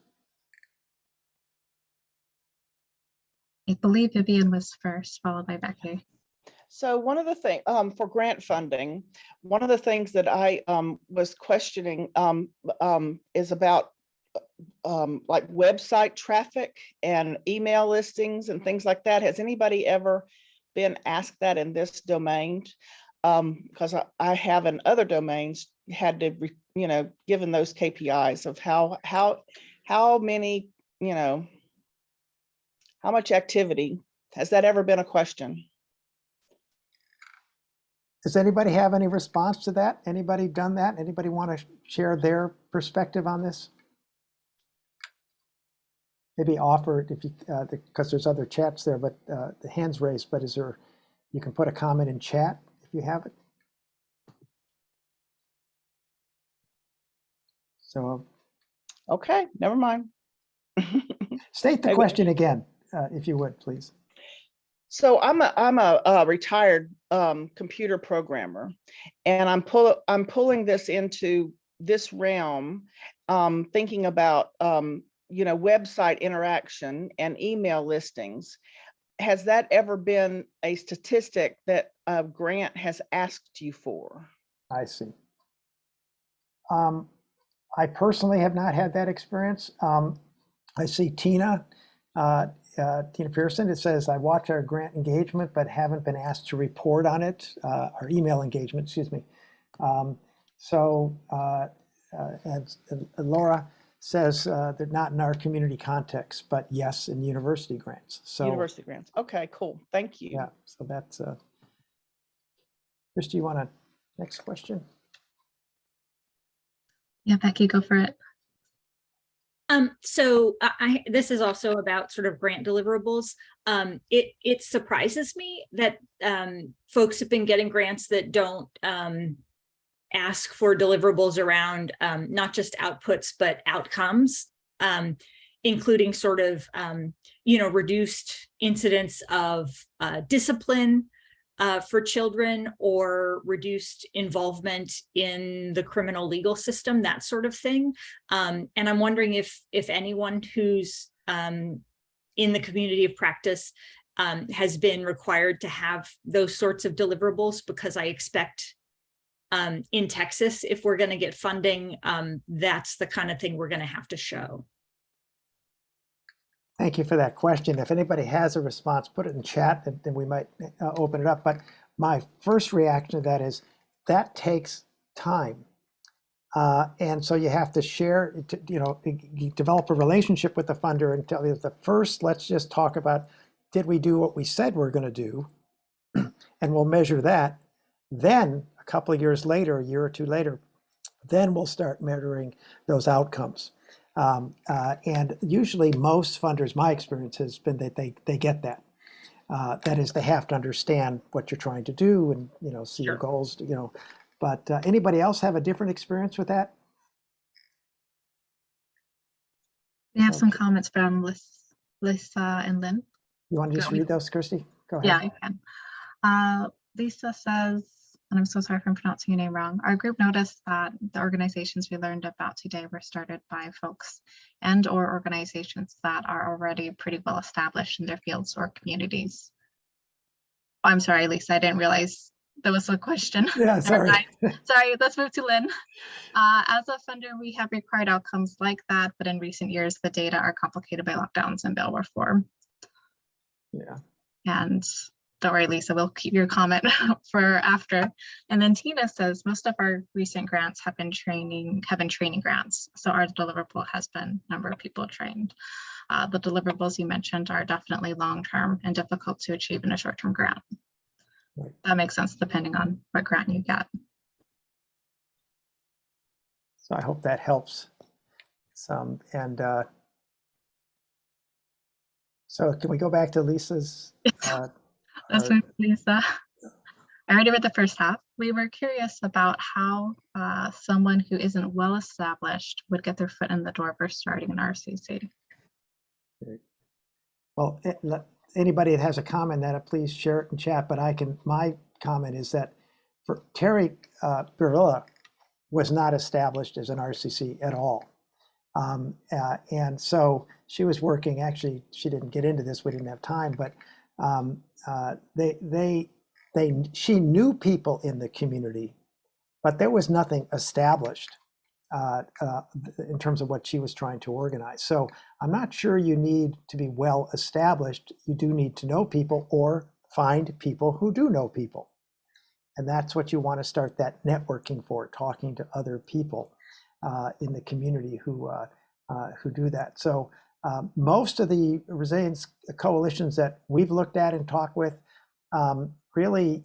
I believe Vivian was first, followed by Becky. So one of the things for grant funding, one of the things that I was questioning is about like website traffic and email listings and things like that. Has anybody ever been asked that in this domain? Because I have in other domains had to, given those KPIs of how many, how much activity. Has that ever been a question? Does anybody have any response to that? Anybody done that? Anybody want to share their perspective on this? Maybe offer it if you, because there's other chats there, but the hand's raised, but is there, you can put a comment in chat if you have it. So. Okay, never mind. State the question again, if you would, please. So I'm a retired computer programmer, and I'm pulling this into this realm, thinking about website interaction and email listings. Has that ever been a statistic that a grant has asked you for? I see. I personally have not had that experience. I see Tina Pearson, it says, I watch our grant engagement, but haven't been asked to report on it, our email engagement, excuse me. And Laura says they're not in our community context, but yes, in university grants. So University grants. Okay, cool. Thank you. yeah, so that's, Chris, do you want to, next question? Yeah, Becky, go for it. So this is also about sort of grant deliverables. It surprises me that folks have been getting grants that don't ask for deliverables around not just outputs, but outcomes, including sort of, reduced incidents of discipline for children or reduced involvement in the criminal legal system, that sort of thing. And I'm wondering if anyone who's in the community of practice has been required to have those sorts of deliverables, because I expect in Texas, if we're going to get funding, that's the kind of thing we're going to have to show. Thank you for that question. If anybody has a response, put it in chat, and then we might open it up. But my first reaction to that is that takes time. And so you have to share, you develop a relationship with the funder and tell you the first, let's just talk about, did we do what we said we're going to do? And we'll measure that. Then a couple of years later, a year or two later, then we'll start measuring those outcomes. And usually most funders, my experience has been that they get that. That is, they have to understand what you're trying to do and, see your goals, But anybody else have a different experience with that? We have some comments from Lisa and Lynn. You want to just read those, Kirsty? Go ahead. Yeah, I can. Lisa says, and I'm so sorry if I'm pronouncing your name wrong, our group noticed that the organizations we learned about today were started by folks and or organizations that are already pretty well established in their fields or communities. Oh, I'm sorry, Lisa, I didn't realize that was a question. Yeah, sorry. Sorry, let's move to Lynn. As a funder, we have required outcomes like that, but in recent years, the data are complicated by lockdowns and bail reform. Yeah. And don't worry, Lisa, we'll keep your comment for after. And then Tina says, most of our recent grants have been training grants. So our deliverable has been number of people trained. The deliverables you mentioned are definitely long-term and difficult to achieve in a short-term grant. Right. That makes sense depending on what grant you get. So I hope that helps some. And so can we go back to Lisa's? That's right, Lisa. I already read the first half. We were curious about how someone who isn't well established would get their foot in the door for starting an RCC. Well, anybody that has a comment that please share it in chat, but my comment is that for Terry Birilla was not established as an RCC at all. And so she was working, actually, she didn't get into this, we didn't have time, but she knew people in the community, but there was nothing established in terms of what she was trying to organize. So I'm not sure you need to be well established. You do need to know people or find people who do know people. And that's what you want to start that networking for, talking to other people in the community who do that. So most of the resilience coalitions that we've looked at and talked with really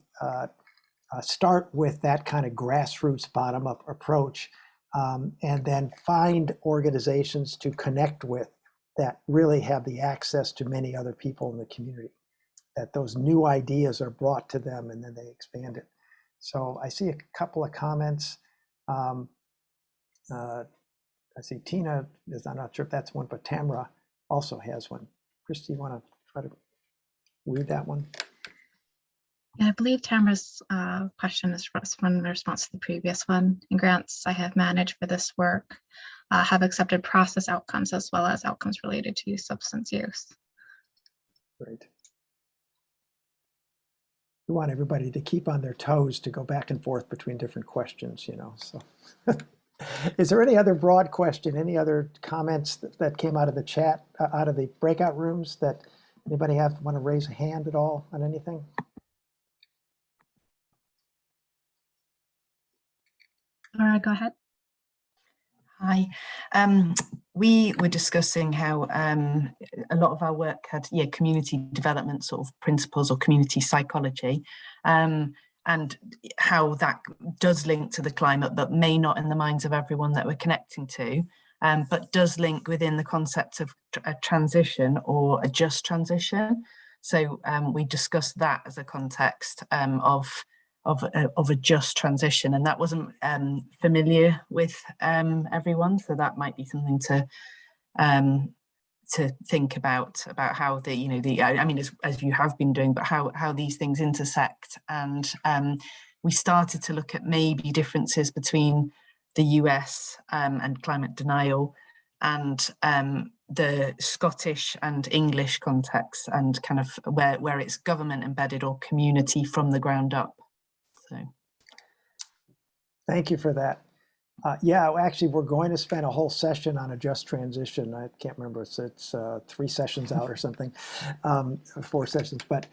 start with that kind of grassroots bottom-up approach, and then find organizations to connect with that really have the access to many other people in the community, that those new ideas are brought to them and then they expand it. So I see a couple of comments. I see Tina, I'm not sure if that's one, but Tamara also has one. Christy, you want to try to read that one? Yeah, I believe Tamara's question is in response to the previous one. And grants I have managed for this work have accepted process outcomes as well as outcomes related to substance use. Great. We want everybody to keep on their toes to go back and forth between different questions, you know, so. Is there any other broad question, any other comments that came out of the chat, out of the breakout rooms that anybody want to raise a hand at all on anything? Laura, go ahead. Hi. We were discussing how a lot of our work had community development sort of principles or community psychology, and how that does link to the climate, but may not in the minds of everyone that we're connecting to, but does link within the concept of a transition or a just transition. So we discussed that as a context of a just transition, and that wasn't familiar with everyone. So that might be something to think about how I mean, as you have been doing, but how these things intersect. And we started to look at maybe differences between the US and climate denial and the Scottish and English context, and kind of where it's government embedded or community from the ground up. So. Thank you for that. Yeah, actually, we're going to spend a whole session on a just transition. I can't remember, it's 3 sessions out or something, 4 sessions, but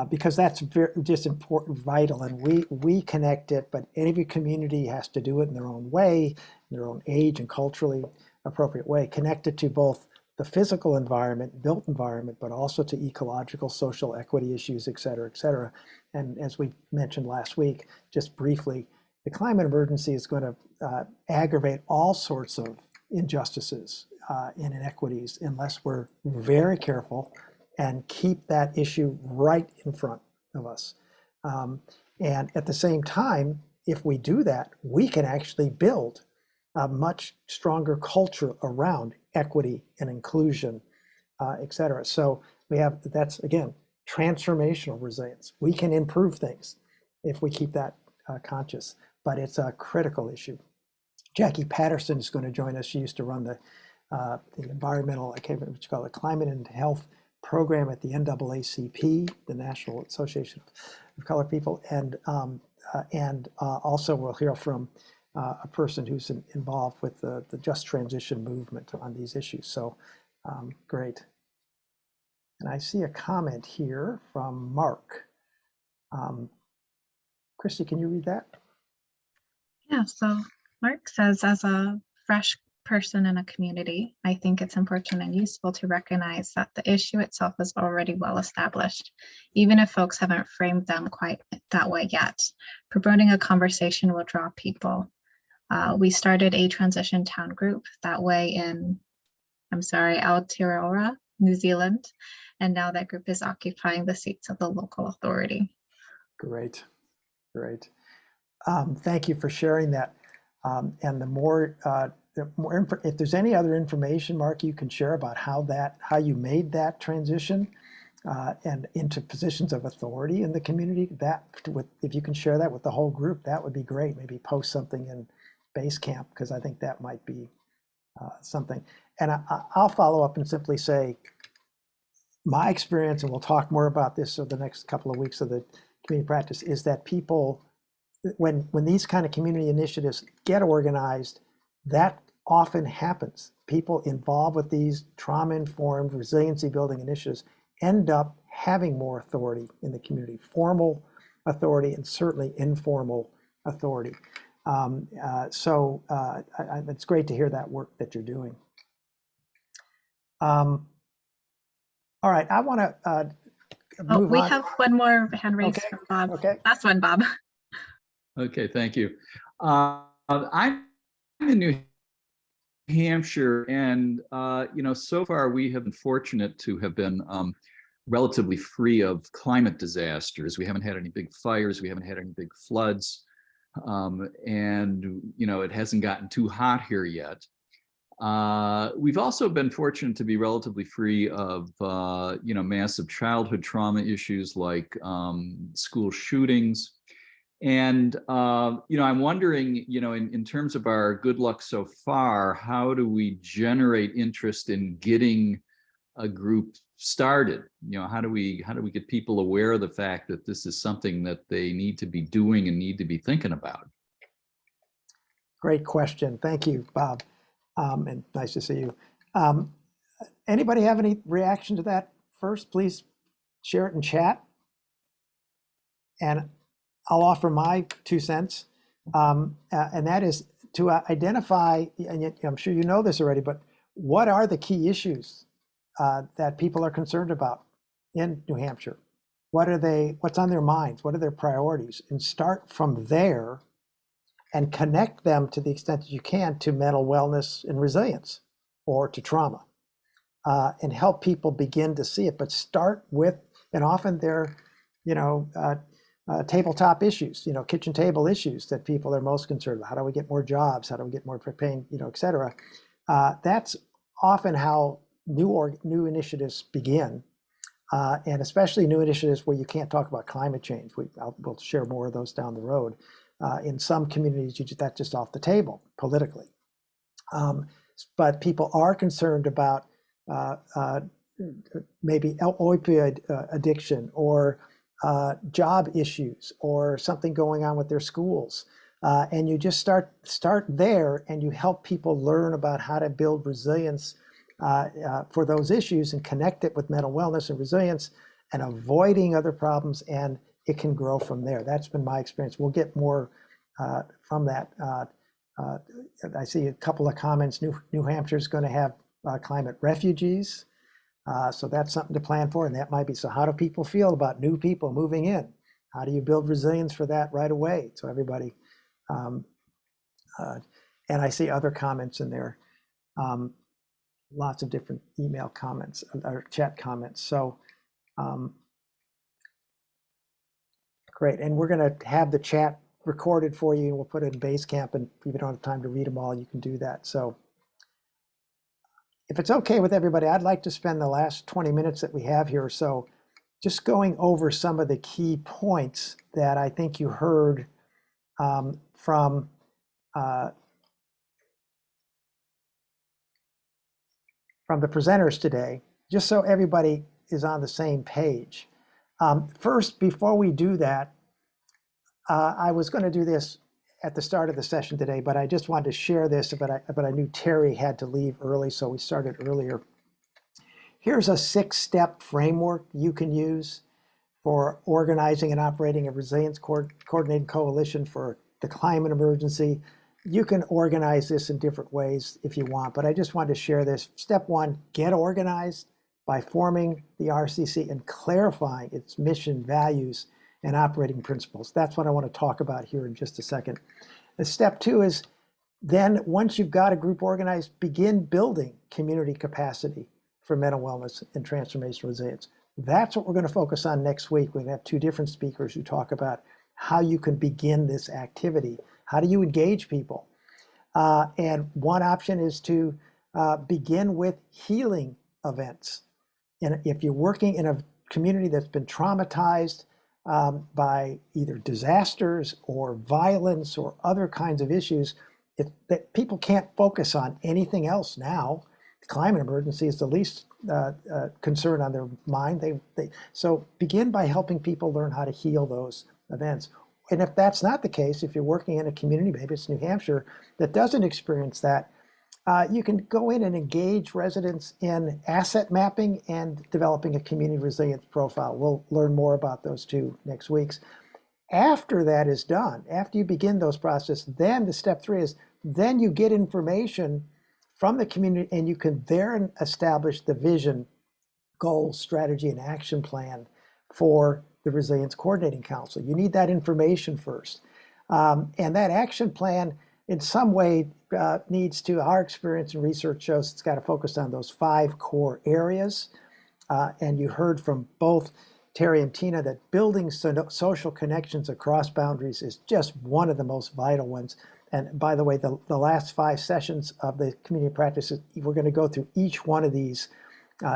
because that's just important, vital, and we connect it, but every community has to do it in their own way, in their own age and culturally appropriate way, connected to both the physical environment, built environment, but also to ecological, social equity issues, et cetera, et cetera. And as we mentioned last week, just briefly, the climate emergency is going to aggravate all sorts of injustices and inequities unless we're very careful and keep that issue right in front of us. And at the same time, if we do that, we can actually build a much stronger culture around equity and inclusion, et cetera. So we have, that's again, transformational resilience. We can improve things if we keep that conscious, but it's a critical issue. Jackie Patterson is going to join us. She used to run the environmental, I can't remember what you call it, climate and health program at the NAACP, the National Association of Colored People. And also we'll hear from a person who's involved with the Just Transition movement on these issues. So great. And I see a comment here from Mark. Christy, can you read that? Yeah, so Mark says, as a fresh person in a community, I think it's important and useful to recognize that the issue itself is already well established, even if folks haven't framed them quite that way yet. Promoting a conversation will draw people. We started a transition town group that way in, Aotearoa, New Zealand, and now that group is occupying the seats of the local authority. Great, great. Thank you for sharing that. And the more if there's any other information, Mark, you can share about how you made that transition, and into positions of authority in the community. If you can share that with the whole group, that would be great. Maybe post something in Basecamp, because I think that might be something. And I'll follow up and simply say, my experience, and we'll talk more about this over the next couple of weeks of the community practice, is that people, when these kind of community initiatives get organized, that often happens. People involved with these trauma-informed resiliency building initiatives end up having more authority in the community, formal authority and certainly informal authority. It's great to hear that work that you're doing. All right, I want to move we on. have one more hand raised from Bob. Okay. Last one, Bob. Okay, thank you. I'm in New Hampshire, and so far we have been fortunate to have been relatively free of climate disasters. We haven't had any big fires, we haven't had any big floods, and it hasn't gotten too hot here yet. We've also been fortunate to be relatively free of massive childhood trauma issues like school shootings. And I'm wondering, in terms of our good luck so far, how do we generate interest in getting a group started? How do we get people aware of the fact that this is something that they need to be doing and need to be thinking about? Great question. Thank you, Bob. And nice to see you. Anybody have any reaction to that first? Please share it in chat. And I'll offer my 2 cents. And that is to identify, and I'm sure you know this already, but what are the key issues that people are concerned about in New Hampshire? What's on their minds? What are their priorities? And start from there and connect them to the extent that you can to mental wellness and resilience or to trauma, and help people begin to see it. But start with, and often they're, tabletop issues, kitchen table issues that people are most concerned about. How do we get more jobs? How do we get more paying, et cetera? That's often how new initiatives begin, and especially new initiatives where you can't talk about climate change. We'll share more of those down the road. In some communities, that's just off the table politically. But people are concerned about maybe opioid addiction or job issues or something going on with their schools. And you just start there, and you help people learn about how to build resilience for those issues and connect it with mental wellness and resilience and avoiding other problems, and it can grow from there. That's been my experience. We'll get more from that. I see a couple of comments. New Hampshire is going to have climate refugees. So that's something to plan for, and that might be, so how do people feel about new people moving in? How do you build resilience for that right away? So everybody, and I see other comments in there, lots of different email comments or chat comments. So great, and we're gonna have the chat recorded for you, and we'll put it in Basecamp, and if you don't have time to read them all, you can do that. So if it's okay with everybody, I'd like to spend the last 20 minutes that we have here or so just going over some of the key points that I think you heard from the presenters today, just so everybody is on the same page. First, before we do that, I was going to do this at the start of the session today, but I just wanted to share this, but I knew Terry had to leave early, so we started earlier. Here's a 6-step framework you can use for organizing and operating a resilience coordinated coalition for the climate emergency. You can organize this in different ways if you want, but I just wanted to share this. Step 1, get organized by forming the RCC and clarifying its mission, values, and operating principles. That's what I want to talk about here in just a second. And step 2 is then, once you've got a group organized, begin building community capacity for mental wellness and transformational resilience. That's what we're going to focus on next week. We're going to have 2 different speakers who talk about how you can begin this activity. How do you engage people? And one option is to begin with healing events. And if you're working in a community that's been traumatized by either disasters or violence or other kinds of issues, that people can't focus on anything else now. The climate emergency is the least concern on their mind. So begin by helping people learn how to heal those events. And if that's not the case, if you're working in a community, maybe it's New Hampshire, that doesn't experience that, you can go in and engage residents in asset mapping and developing a community resilience profile. We'll learn more about those two next week. After that is done, after you begin those processes, then the step 3 is then you get information from the community and you can then establish the vision, goal, strategy, and action plan for the Resilience Coordinating Council. You need that information first. And that action plan in some way needs to, our experience and research shows it's got to focus on those 5 core areas. And you heard from both Terry and Tina that building social connections across boundaries is just one of the most vital ones. And by the way, the last 5 sessions of the community practices, we're going to go through each one of these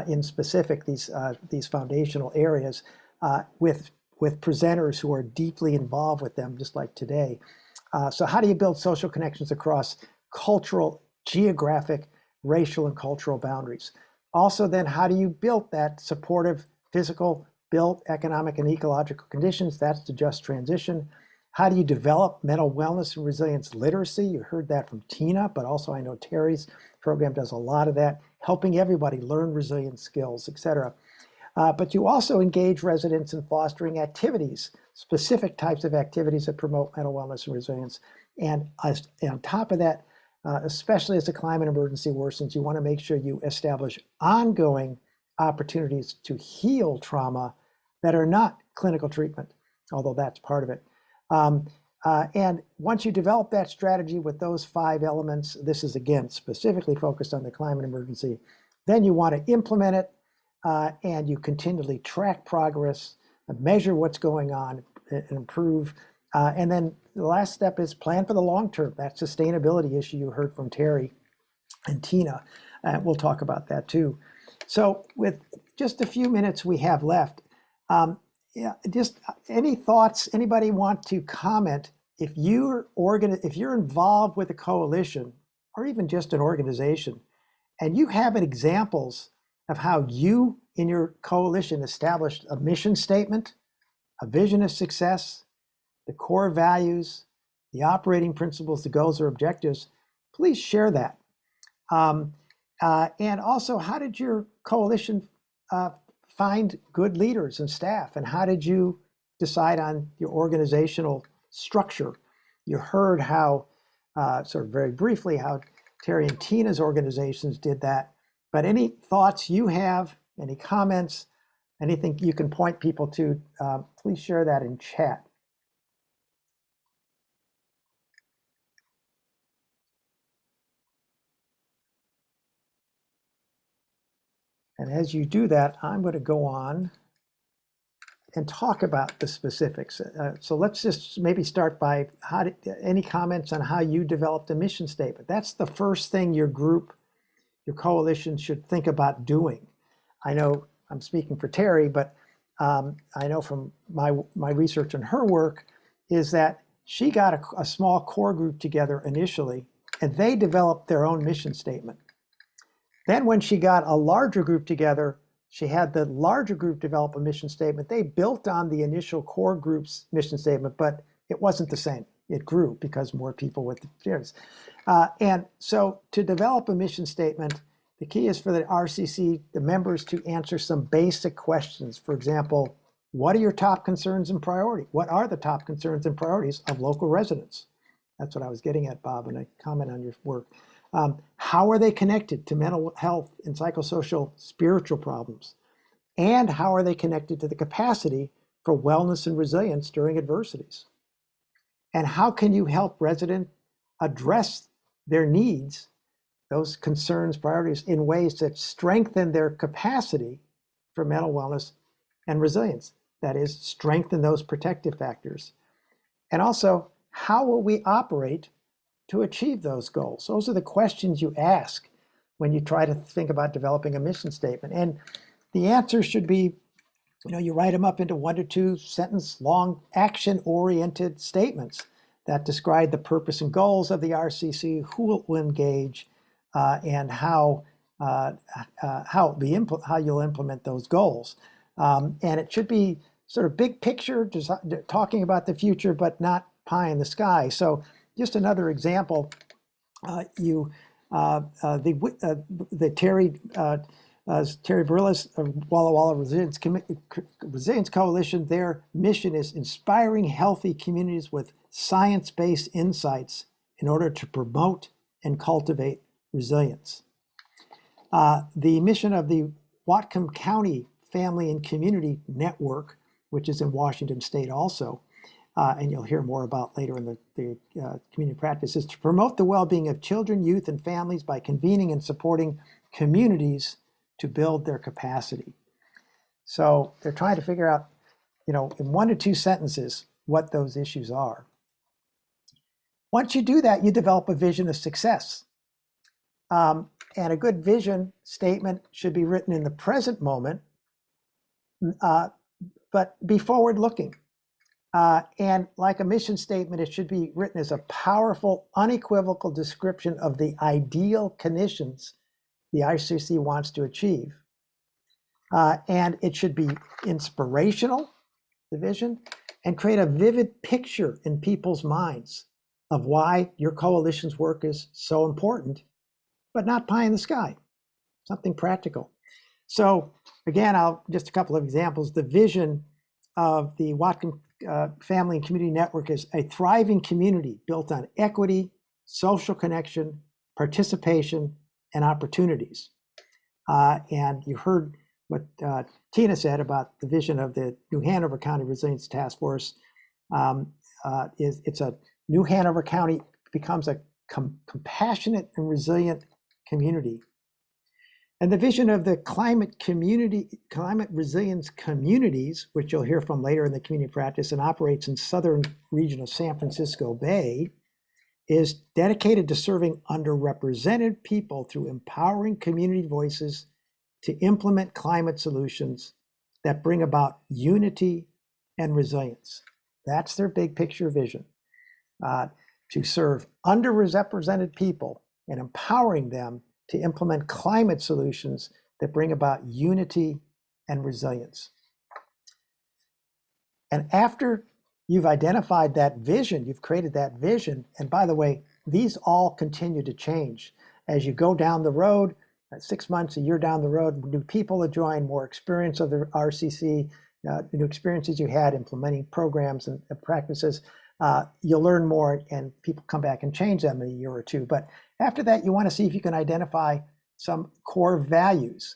in specific, these foundational areas with presenters who are deeply involved with them, just like today. So how do you build social connections across cultural, geographic, racial, and cultural boundaries? Also then, how do you build that supportive physical, built economic and ecological conditions? That's the just transition. How do you develop mental wellness and resilience literacy? You heard that from Tina, but also I know Terry's program does a lot of that, helping everybody learn resilience skills, et cetera. But you also engage residents in fostering activities, specific types of activities that promote mental wellness and resilience. And on top of that, especially as the climate emergency worsens, you want to make sure you establish ongoing opportunities to heal trauma that are not clinical treatment, although that's part of it. And once you develop that strategy with those 5 elements, this is again specifically focused on the climate emergency, then you want to implement it and you continually track progress, measure what's going on, and improve. And then the last step is plan for the long term, that sustainability issue you heard from Terry and Tina. We'll talk about that too. So with just a few minutes we have left, just any thoughts, anybody want to comment? If you're involved with a coalition or even just an organization, and you have examples of how you in your coalition established a mission statement, a vision of success, the core values, the operating principles, the goals or objectives, please share that. And also, how did your coalition find good leaders and staff? And how did you decide on your organizational structure? You heard how, sort of very briefly, how Terry and Tina's organizations did that. But any thoughts you have, any comments, anything you can point people to, please share that in chat. And as you do that, I'm going to go on and talk about the specifics. So let's just maybe start by any comments on how you developed a mission statement. That's the first thing your group, your coalition should think about doing. I know I'm speaking for Terry, but I know from my research and her work is that she got a small core group together initially, and they developed their own mission statement. Then when she got a larger group together, she had the larger group develop a mission statement. They built on the initial core group's mission statement, but it wasn't the same. It grew because more people with experience. And so to develop a mission statement, the key is for the RCC, the members, to answer some basic questions. For example, what are your top concerns and priorities? What are the top concerns and priorities of local residents? That's what I was getting at, Bob, and I comment on your work. How are they connected to mental health and psychosocial spiritual problems? And how are they connected to the capacity for wellness and resilience during adversities? And how can you help residents address their needs, those concerns, priorities, in ways that strengthen their capacity for mental wellness and resilience? That is, strengthen those protective factors. And also, how will we operate to achieve those goals? Those are the questions you ask when you try to think about developing a mission statement. And the answer should be You write them up into 1 to 2 sentence long action-oriented statements that describe the purpose and goals of the RCC, who will engage, and how you'll implement those goals. And it should be sort of big picture, just talking about the future, but not pie in the sky. So just another example, the Terry Barillas Walla Walla Resilience Coalition, their mission is inspiring healthy communities with science-based insights in order to promote and cultivate resilience. The mission of the Whatcom County Family and Community Network, which is in Washington State also, and you'll hear more about later in the community practice, is to promote the well-being of children, youth, and families by convening and supporting communities to build their capacity. So they're trying to figure out, in 1 to 2 sentences, what those issues are. Once you do that, you develop a vision of success. And a good vision statement should be written in the present moment, but be forward-looking. And like a mission statement, it should be written as a powerful, unequivocal description of the ideal conditions the RCC wants to achieve. And it should be inspirational, the vision, and create a vivid picture in people's minds of why your coalition's work is so important, but not pie in the sky, something practical. So again, just a couple of examples. The vision of the Whatcom Family and Community Network is a thriving community built on equity, social connection, participation, and opportunities. And you heard what Tina said about the vision of the New Hanover County Resilience Task Force. It's a New Hanover County becomes a compassionate and resilient community. And the vision of the climate resilience communities, which you'll hear from later in the community practice and operates in southern region of San Francisco Bay, is dedicated to serving underrepresented people through empowering community voices to implement climate solutions that bring about unity and resilience. That's their big picture vision, to serve underrepresented people and empowering them to implement climate solutions that bring about unity and resilience. And after you've identified that vision, you've created that vision, and by the way, these all continue to change. As you go down the road, 6 months, a year down the road, new people will join, more experience of the RCC, new experiences you had implementing programs and practices. You'll learn more and people come back and change them in a year or two. But after that, you want to see if you can identify some core values.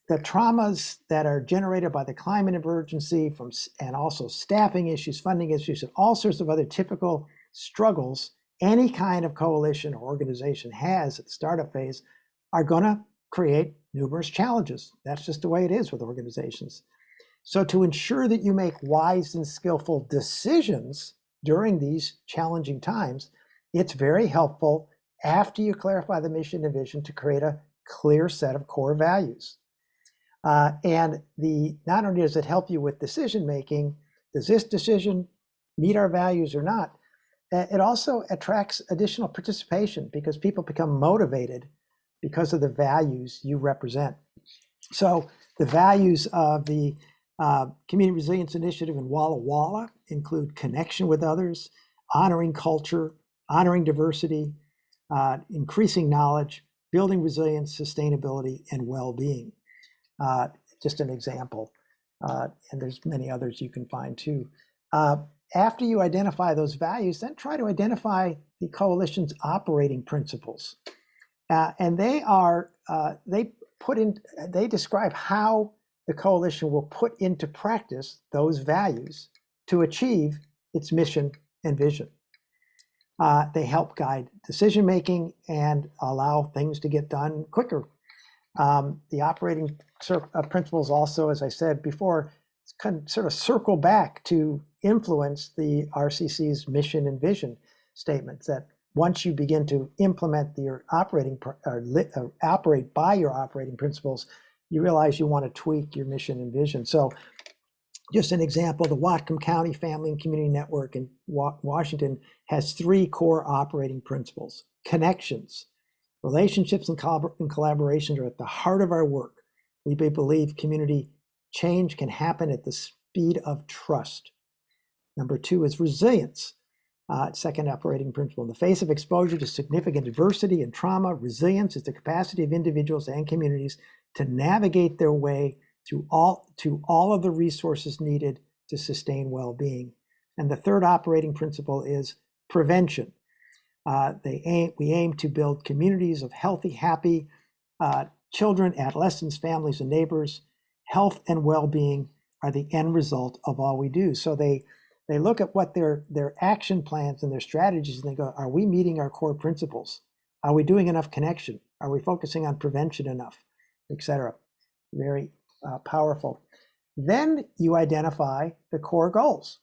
The traumas that are generated by the climate emergency and also staffing issues, funding issues, and all sorts of other typical struggles any kind of coalition or organization has at the startup phase are going to create numerous challenges. That's just the way it is with organizations. So to ensure that you make wise and skillful decisions during these challenging times, it's very helpful after you clarify the mission and vision to create a clear set of core values. And not only does it help you with decision making, does this decision meet our values or not? It also attracts additional participation because people become motivated because of the values you represent. So the values of the Community Resilience Initiative in Walla Walla include connection with others, honoring culture, honoring diversity, increasing knowledge, building resilience, sustainability, and well-being. Just an example, and there's many others you can find too. After you identify those values, then try to identify the coalition's operating principles. And they describe how the coalition will put into practice those values to achieve its mission and vision. They help guide decision-making and allow things to get done quicker. The operating principles also, as I said before, kind of sort of circle back to influence the RCC's mission and vision statements that once you begin to implement your operate by your operating principles, you realize you want to tweak your mission and vision. So just an example, the Whatcom County Family and Community Network in Washington has 3 core operating principles. Connections, relationships and collaboration are at the heart of our work. We believe community change can happen at the speed of trust. Number 2 is resilience. Second operating principle. In the face of exposure to significant adversity and trauma, resilience is the capacity of individuals and communities to navigate their way to all of the resources needed to sustain well-being. And the third operating principle is prevention. We aim to build communities of healthy, happy children, adolescents, families, and neighbors. Health and well-being are the end result of all we do. So they look at what their action plans and their strategies, and they go, are we meeting our core principles? Are we doing enough connection? Are we focusing on prevention enough, et cetera? Very powerful. Then you identify the core goals.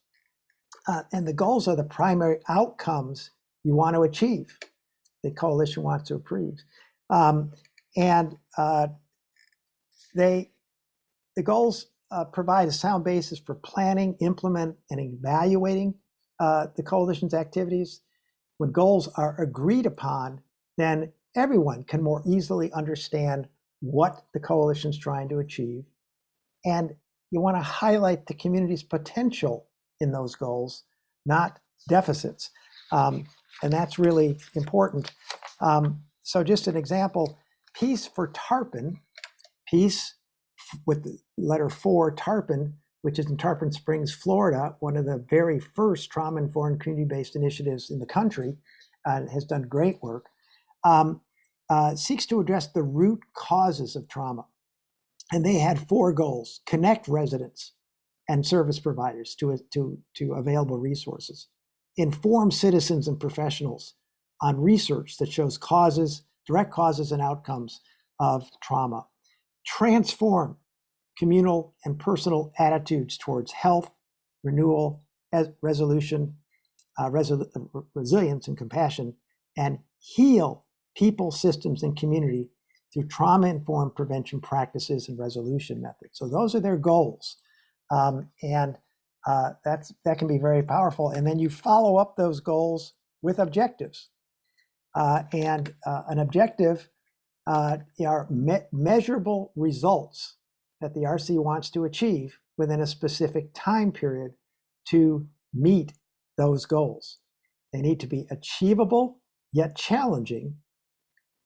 And the goals are the primary outcomes you want to achieve, the coalition wants to achieve. The goals provide a sound basis for planning, implement, and evaluating the coalition's activities. When goals are agreed upon, then everyone can more easily understand what the coalition's trying to achieve. And you want to highlight the community's potential in those goals, not deficits. And that's really important. So just an example, Peace for Tarpon, peace with the letter 4, Tarpon, which is in Tarpon Springs, Florida, one of the very first trauma-informed community-based initiatives in the country, has done great work, seeks to address the root causes of trauma. And they had 4 goals: connect residents and service providers to available resources, inform citizens and professionals on research that shows direct causes and outcomes of trauma, transform communal and personal attitudes towards health, renewal, resolution, resilience and compassion, and heal people, systems, and community through trauma-informed prevention practices and resolution methods. So those are their goals. That can be very powerful. And then you follow up those goals with objectives. An objective are measurable results that the RC wants to achieve within a specific time period to meet those goals. They need to be achievable, yet challenging,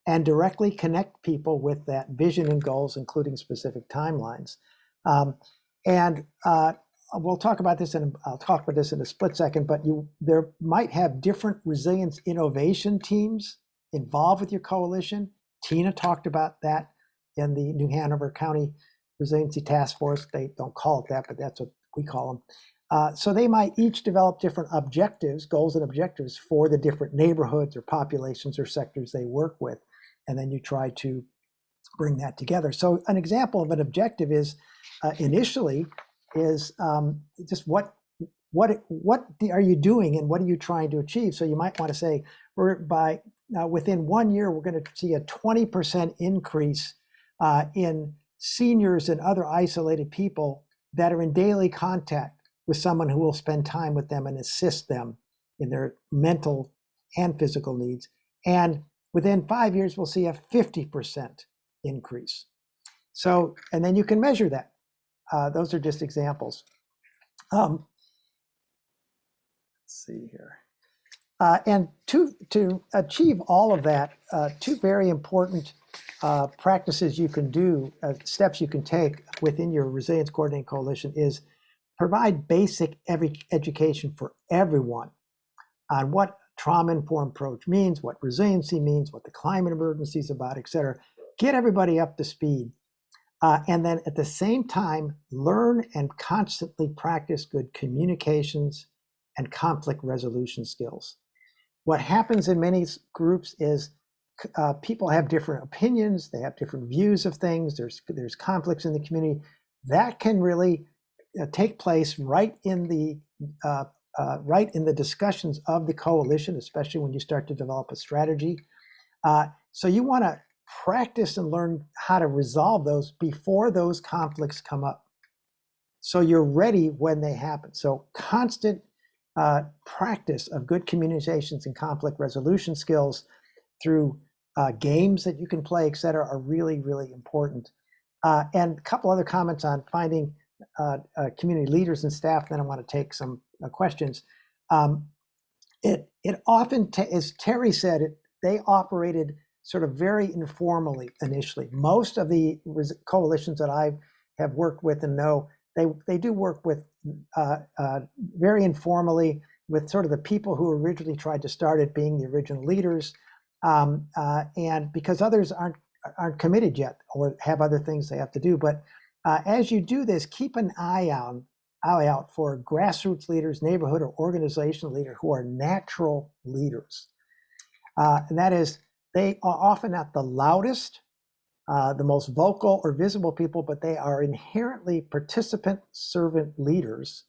and directly connect people with that vision and goals, including specific timelines. We'll talk about this, and I'll talk about this in a split second, but there might have different resilience innovation teams involved with your coalition. Tina talked about that in the New Hanover County Resiliency Task Force. They don't call it that, but that's what we call them. So they might each develop different objectives, goals and objectives for the different neighborhoods or populations or sectors they work with. And then you try to bring that together. So an example of an objective is initially is just what are you doing and what are you trying to achieve? So you might want to say, within 1 year, we're going to see a 20% increase in seniors and other isolated people that are in daily contact with someone who will spend time with them and assist them in their mental and physical needs. And within 5 years, we'll see a 50% increase. So, and then you can measure that. Those are just examples. Let's see here. And to achieve all of that, 2 very important practices you can do, steps you can take within your Resilience Coordinating Coalition is provide basic education for everyone on what trauma-informed approach means, what resiliency means, what the climate emergency is about, et cetera. Get everybody up to speed. And then at the same time, learn and constantly practice good communications and conflict resolution skills. What happens in many groups is people have different opinions, they have different views of things, there's conflicts in the community. That can really take place right in the discussions of the coalition, especially when you start to develop a strategy. So you want to practice and learn how to resolve those before those conflicts come up. So you're ready when they happen. So constant practice of good communications and conflict resolution skills through games that you can play, et cetera, are really, really important. And a couple other comments on finding community leaders and staff, then I want to take some questions. It often, as Terry said, they operated sort of very informally initially. Most of the coalitions that I have worked with and know, they do work with very informally with sort of the people who originally tried to start it being the original leaders, and because others aren't committed yet or have other things they have to do. But as you do this, keep an eye out for grassroots leaders, neighborhood or organizational leaders who are natural leaders. And that is, they are often not the loudest, the most vocal or visible people, but they are inherently participant servant leaders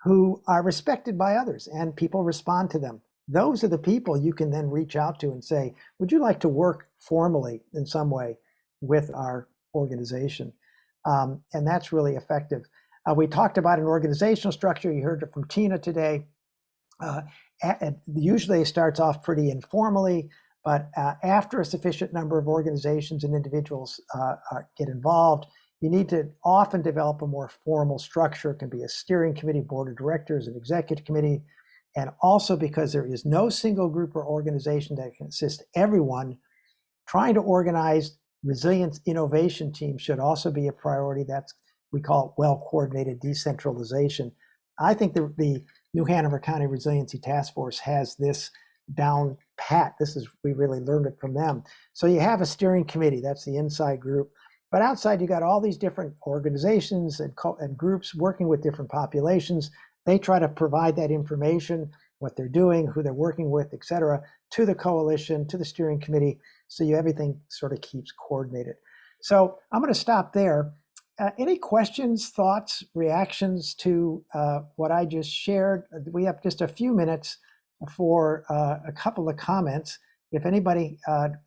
who are respected by others and people respond to them. Those are the people you can then reach out to and say, would you like to work formally in some way with our organization? And that's really effective. We talked about an organizational structure. You heard it from Tina today. Usually it starts off pretty informally, but after a sufficient number of organizations and individuals get involved, you need to often develop a more formal structure. It can be a steering committee, board of directors, an executive committee. And also because there is no single group or organization that can assist everyone, trying to organize resilience innovation teams should also be a priority. We call it well-coordinated decentralization. I think the New Hanover County Resiliency Task Force has this down pat. We really learned it from them. So you have a steering committee, that's the inside group. But outside, you got all these different organizations and groups working with different populations. They try to provide that information, what they're doing, who they're working with, et cetera, to the coalition, to the steering committee, so everything sort of keeps coordinated. So I'm going to stop there. Any questions, thoughts, reactions to what I just shared? We have just a few minutes for a couple of comments. If anybody,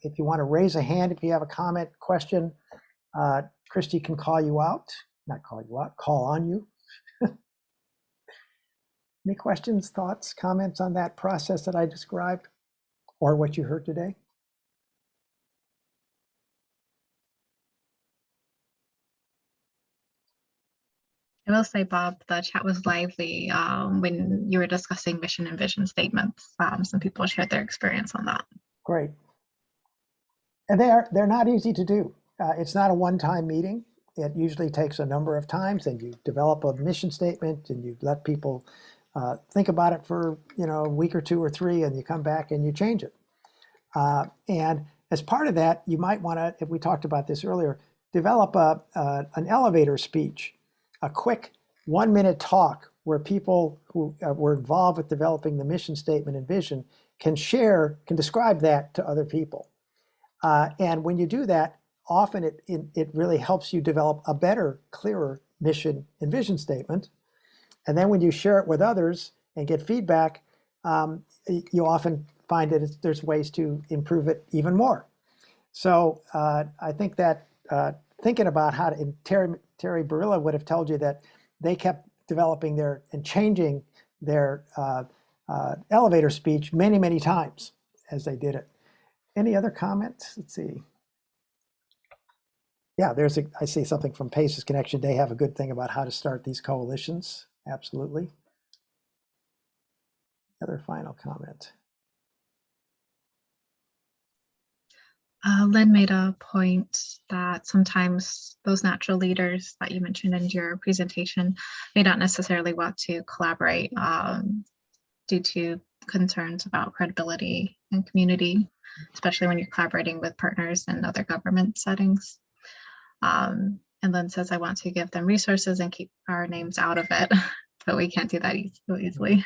if you want to raise a hand, if you have a comment, question, Christy can call you out, not call you out, call on you. Any questions, thoughts, comments on that process that I described or what you heard today? I will say, Bob, the chat was lively when you were discussing mission and vision statements. Some people shared their experience on that. Great. And they're not easy to do. It's not a one-time meeting. It usually takes a number of times, and you develop a mission statement and you let people think about it for a week or two or three, and you come back and you change it. And as part of that, you might want to, if we talked about this earlier, develop an elevator speech, a quick 1-minute talk where people who were involved with developing the mission statement and vision can describe that to other people. And when you do that, often it really helps you develop a better, clearer mission and vision statement. And then when you share it with others and get feedback, you often find that there's ways to improve it even more. So I think that thinking about how to, Terry Barilla would have told you that they kept developing and changing their elevator speech many, many times as they did it. Any other comments? Let's see. Yeah, I see something from Paces Connection. They have a good thing about how to start these coalitions. Absolutely. Other final comment. Lynn made a point that sometimes those natural leaders that you mentioned in your presentation may not necessarily want to collaborate due to concerns about credibility and community, especially when you're collaborating with partners in other government settings. And Lynn says, I want to give them resources and keep our names out of it, but we can't do that so easily.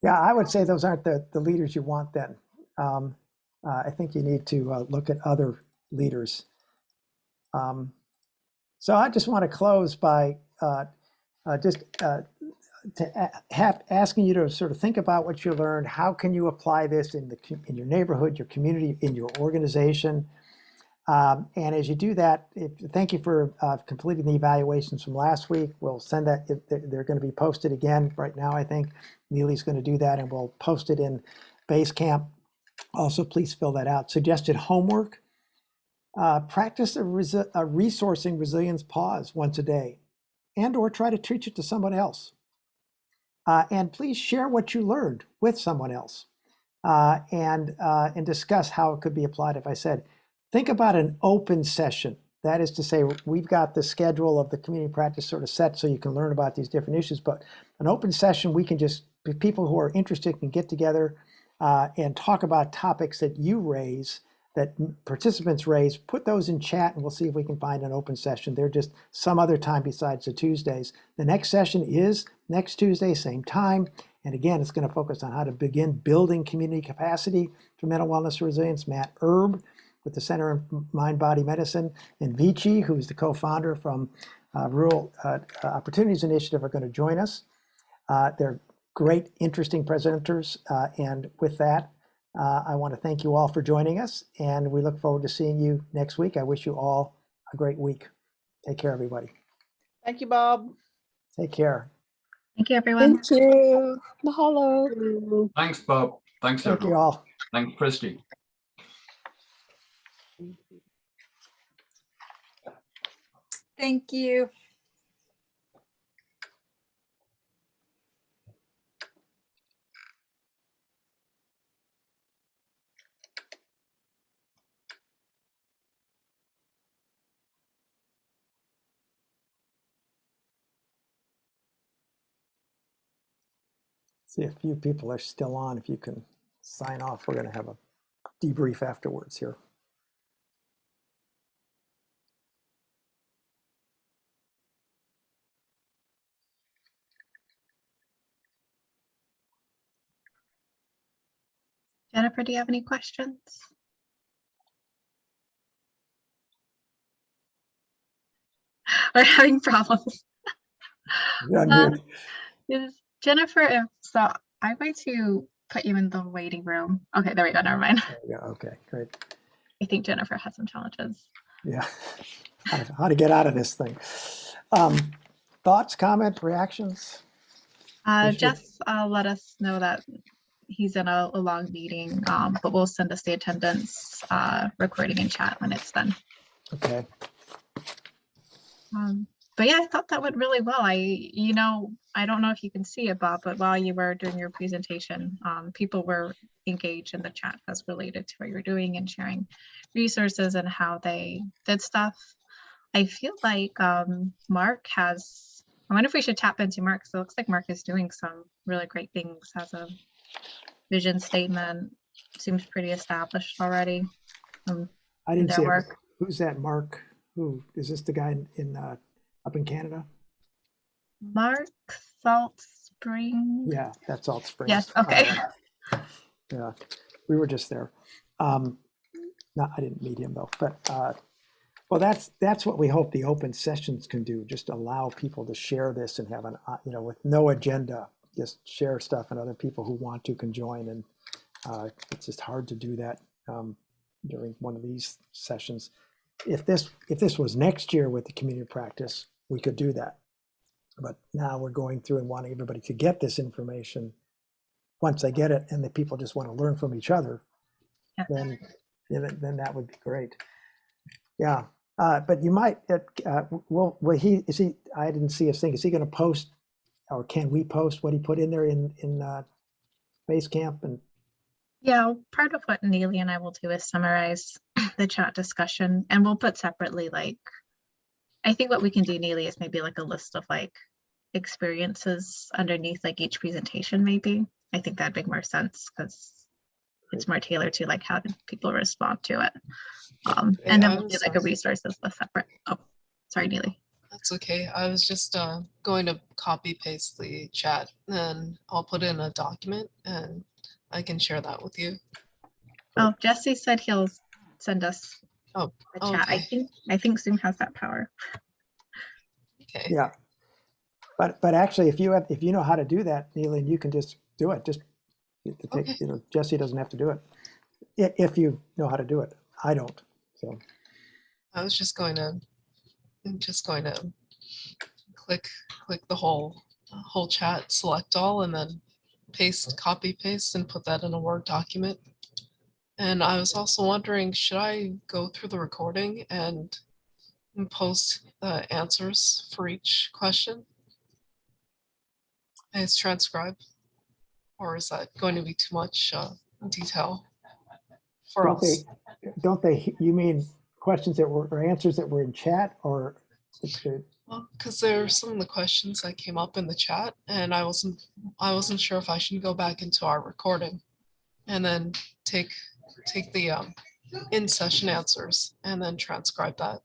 Yeah, I would say those aren't the leaders you want then. I think you need to look at other leaders. So I just want to close by just asking you to sort of think about what you learned. How can you apply this in your neighborhood, your community, in your organization? And as you do that, thank you for completing the evaluations from last week. We'll send that, they're going to be posted again right now, I think. Neely's going to do that, and we'll post it in Basecamp. Also, please fill that out. Suggested homework. Practice a resourcing resilience pause once a day, and or try to teach it to someone else. And please share what you learned with someone else, and discuss how it could be applied. If I said, think about an open session. That is to say, we've got the schedule of the community practice sort of set so you can learn about these different issues, but an open session, we can just, people who are interested can get together and talk about topics that you raise, that participants raise, put those in chat, and we'll see if we can find an open session. They're just some other time besides the Tuesdays. The next session is next Tuesday, same time. And again, it's going to focus on how to begin building community capacity for mental wellness and resilience. Matt Erb with the Center of Mind Body Medicine, and Vici, who's the co-founder from Rural Opportunities Initiative, are going to join us. They're great, interesting presenters. And with that, I want to thank you all for joining us, and we look forward to seeing you next week. I wish you all a great week. Take care, everybody. Thank you, Bob. Take care. Thank you, everyone. Thank you. Mahalo. Thanks, Bob. Thanks, Thank you everyone. all. Thanks, Christy. Thank you. See, a few people are still on. If you can sign off, we're going to have a debrief afterwards here. Jennifer, do you have any questions? We're having problems. Unmute. Jennifer, if so, I'm going to put you in the waiting room. Okay, there we go. Never mind. There we go. Okay, great. I think Jennifer has some challenges. Yeah, how to get out of this thing. Thoughts, comments, reactions? Jess let us know that he's in a long meeting, but we'll send us the attendance recording in chat when it's done. Okay. But yeah, I thought that went really well. I don't know if you can see it, Bob, but while you were doing your presentation, people were engaged in the chat as related to what you're doing and sharing resources and how they did stuff. I feel like Mark has, I wonder if we should tap into Mark. So it looks like Mark is doing some really great things as a vision statement. Seems pretty established already. I didn't see it. Work. Who's that Mark? Who is this, the guy in up in Canada? Mark Salt Spring. Yeah, that's Salt Springs. Yes, okay. Yeah, we were just there. I didn't meet him though, but well, that's what we hope the open sessions can do. Just allow people to share this and have an, with no agenda, just share stuff, and other people who want to can join. And it's just hard to do that during one of these sessions. If this was next year with the community practice, we could do that. But now we're going through and wanting everybody to get this information. Once they get it and the people just want to learn from each other, then that would be great. Yeah, but you might, I didn't see his thing. Is he going to post, or can we post what he put in there in Basecamp? And yeah, part of what Neely and I will do is summarize the chat discussion, and we'll put separately, like, I think what we can do, Neely, is maybe like a list of like experiences underneath like each presentation, maybe. I think that'd make more sense because it's more tailored to like how people respond to it. And then we'll do like a resources list separate. Oh, sorry, Neely. That's okay. I was just going to copy paste the chat, and I'll put in a document and I can share that with you. Oh, Jesse said he'll send us Oh, the chat. okay. I think Zoom has that power. Okay. yeah, But actually, if you know how to do that, Neely, you can just do it. Just take, Okay. Jesse doesn't have to do it if you know how to do it. I don't. So I was just going to click the whole chat, select all, and then copy paste and put that in a Word document. And I was also wondering, should I go through the recording and post the answers for each question as transcribe, or is that going to be too much detail for us? don't they? You mean questions that were or answers that were in chat, or? Well, because there are some of the questions that came up in the chat, and I wasn't sure if I should go back into our recording and then take the in session answers and then transcribe that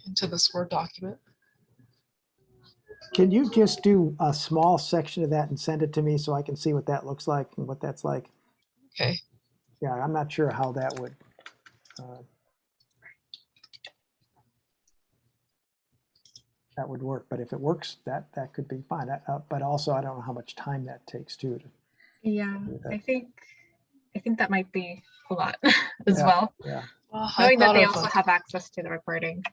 into this Word document. Can you just do a small section of that and send it to me so I can see what that looks like and what that's like? Okay. Yeah, I'm not sure how that would. That would work, but if it works, that could be fine. But also, I don't know how much time that takes too. Yeah, I think that might be a lot as Yeah, well. yeah. Well, Knowing that they of also have access to the recording.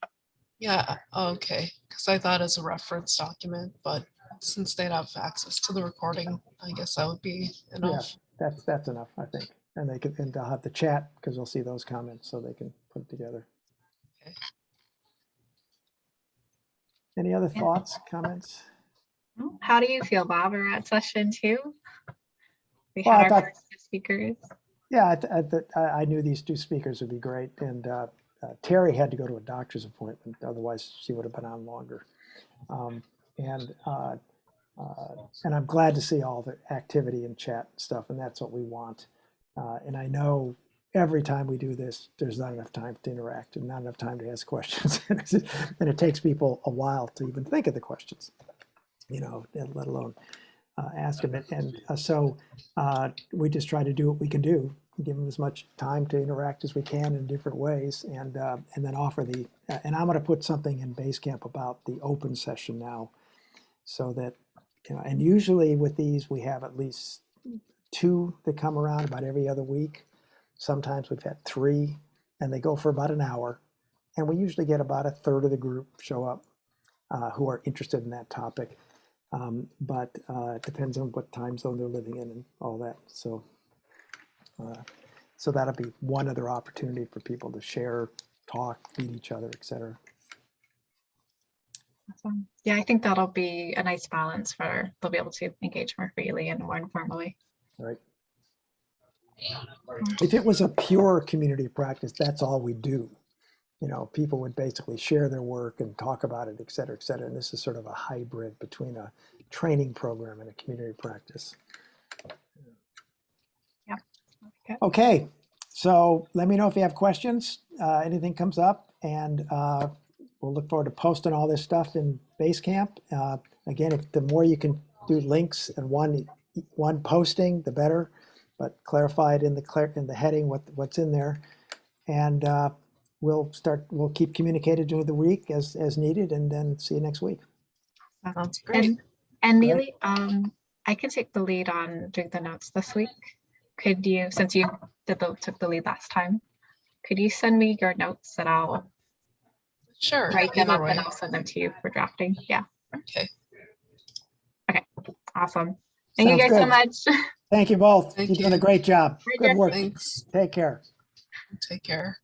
yeah, okay, because I thought as a reference document, but since they'd have access to the recording, I guess that would be enough. Yeah, that's enough, I think. And they'll have the chat because they'll see those comments so they can put it together. Okay. Any other thoughts, comments? How do you feel, Bob? We're at session 2. We Well, had our first 2 speakers. Yeah, I knew these 2 speakers would be great. And Terry had to go to a doctor's appointment. Otherwise, she would have been on longer. And I'm glad to see all the activity in chat and stuff. And that's what we want. And I know every time we do this, there's not enough time to interact and not enough time to ask questions. And it takes people a while to even think of the questions, let alone ask them. And so we just try to do what we can do, give them as much time to interact as we can in different ways, and then offer and I'm going to put something in Basecamp about the open session now, so that, and usually with these, we have at least 2 that come around about every other week. Sometimes we've had 3, and they go for about an hour. And we usually get about a third of the group show up who are interested in that topic. But it depends on what time zone they're living in and all that. So that'll be one other opportunity for people to share, talk, meet each other, etc. Awesome. Yeah, I think that'll be a nice balance for they'll be able to engage more freely and more informally. Right. If it was a pure community practice, that's all we do. People would basically share their work and talk about it, et cetera, et cetera. And this is sort of a hybrid between a training program and a community practice. Yeah. Okay. So let me know if you have questions, anything comes up, and we'll look forward to posting all this stuff in Basecamp. Again, the more you can do links and one posting, the better. But clarify it in the heading what's in there, and we'll keep communicating during the week as needed, and then see you next week. Sounds great. And Neely, I can take the lead on doing the notes this week. Could you, since you took the lead last time, could you send me your notes and I'll write them up and I'll send them to you for drafting? Yeah. Okay. Okay. Awesome. Thank you guys so much. Thank you both. Thank You're doing a great job. Good work. Thanks. Take care. Take care.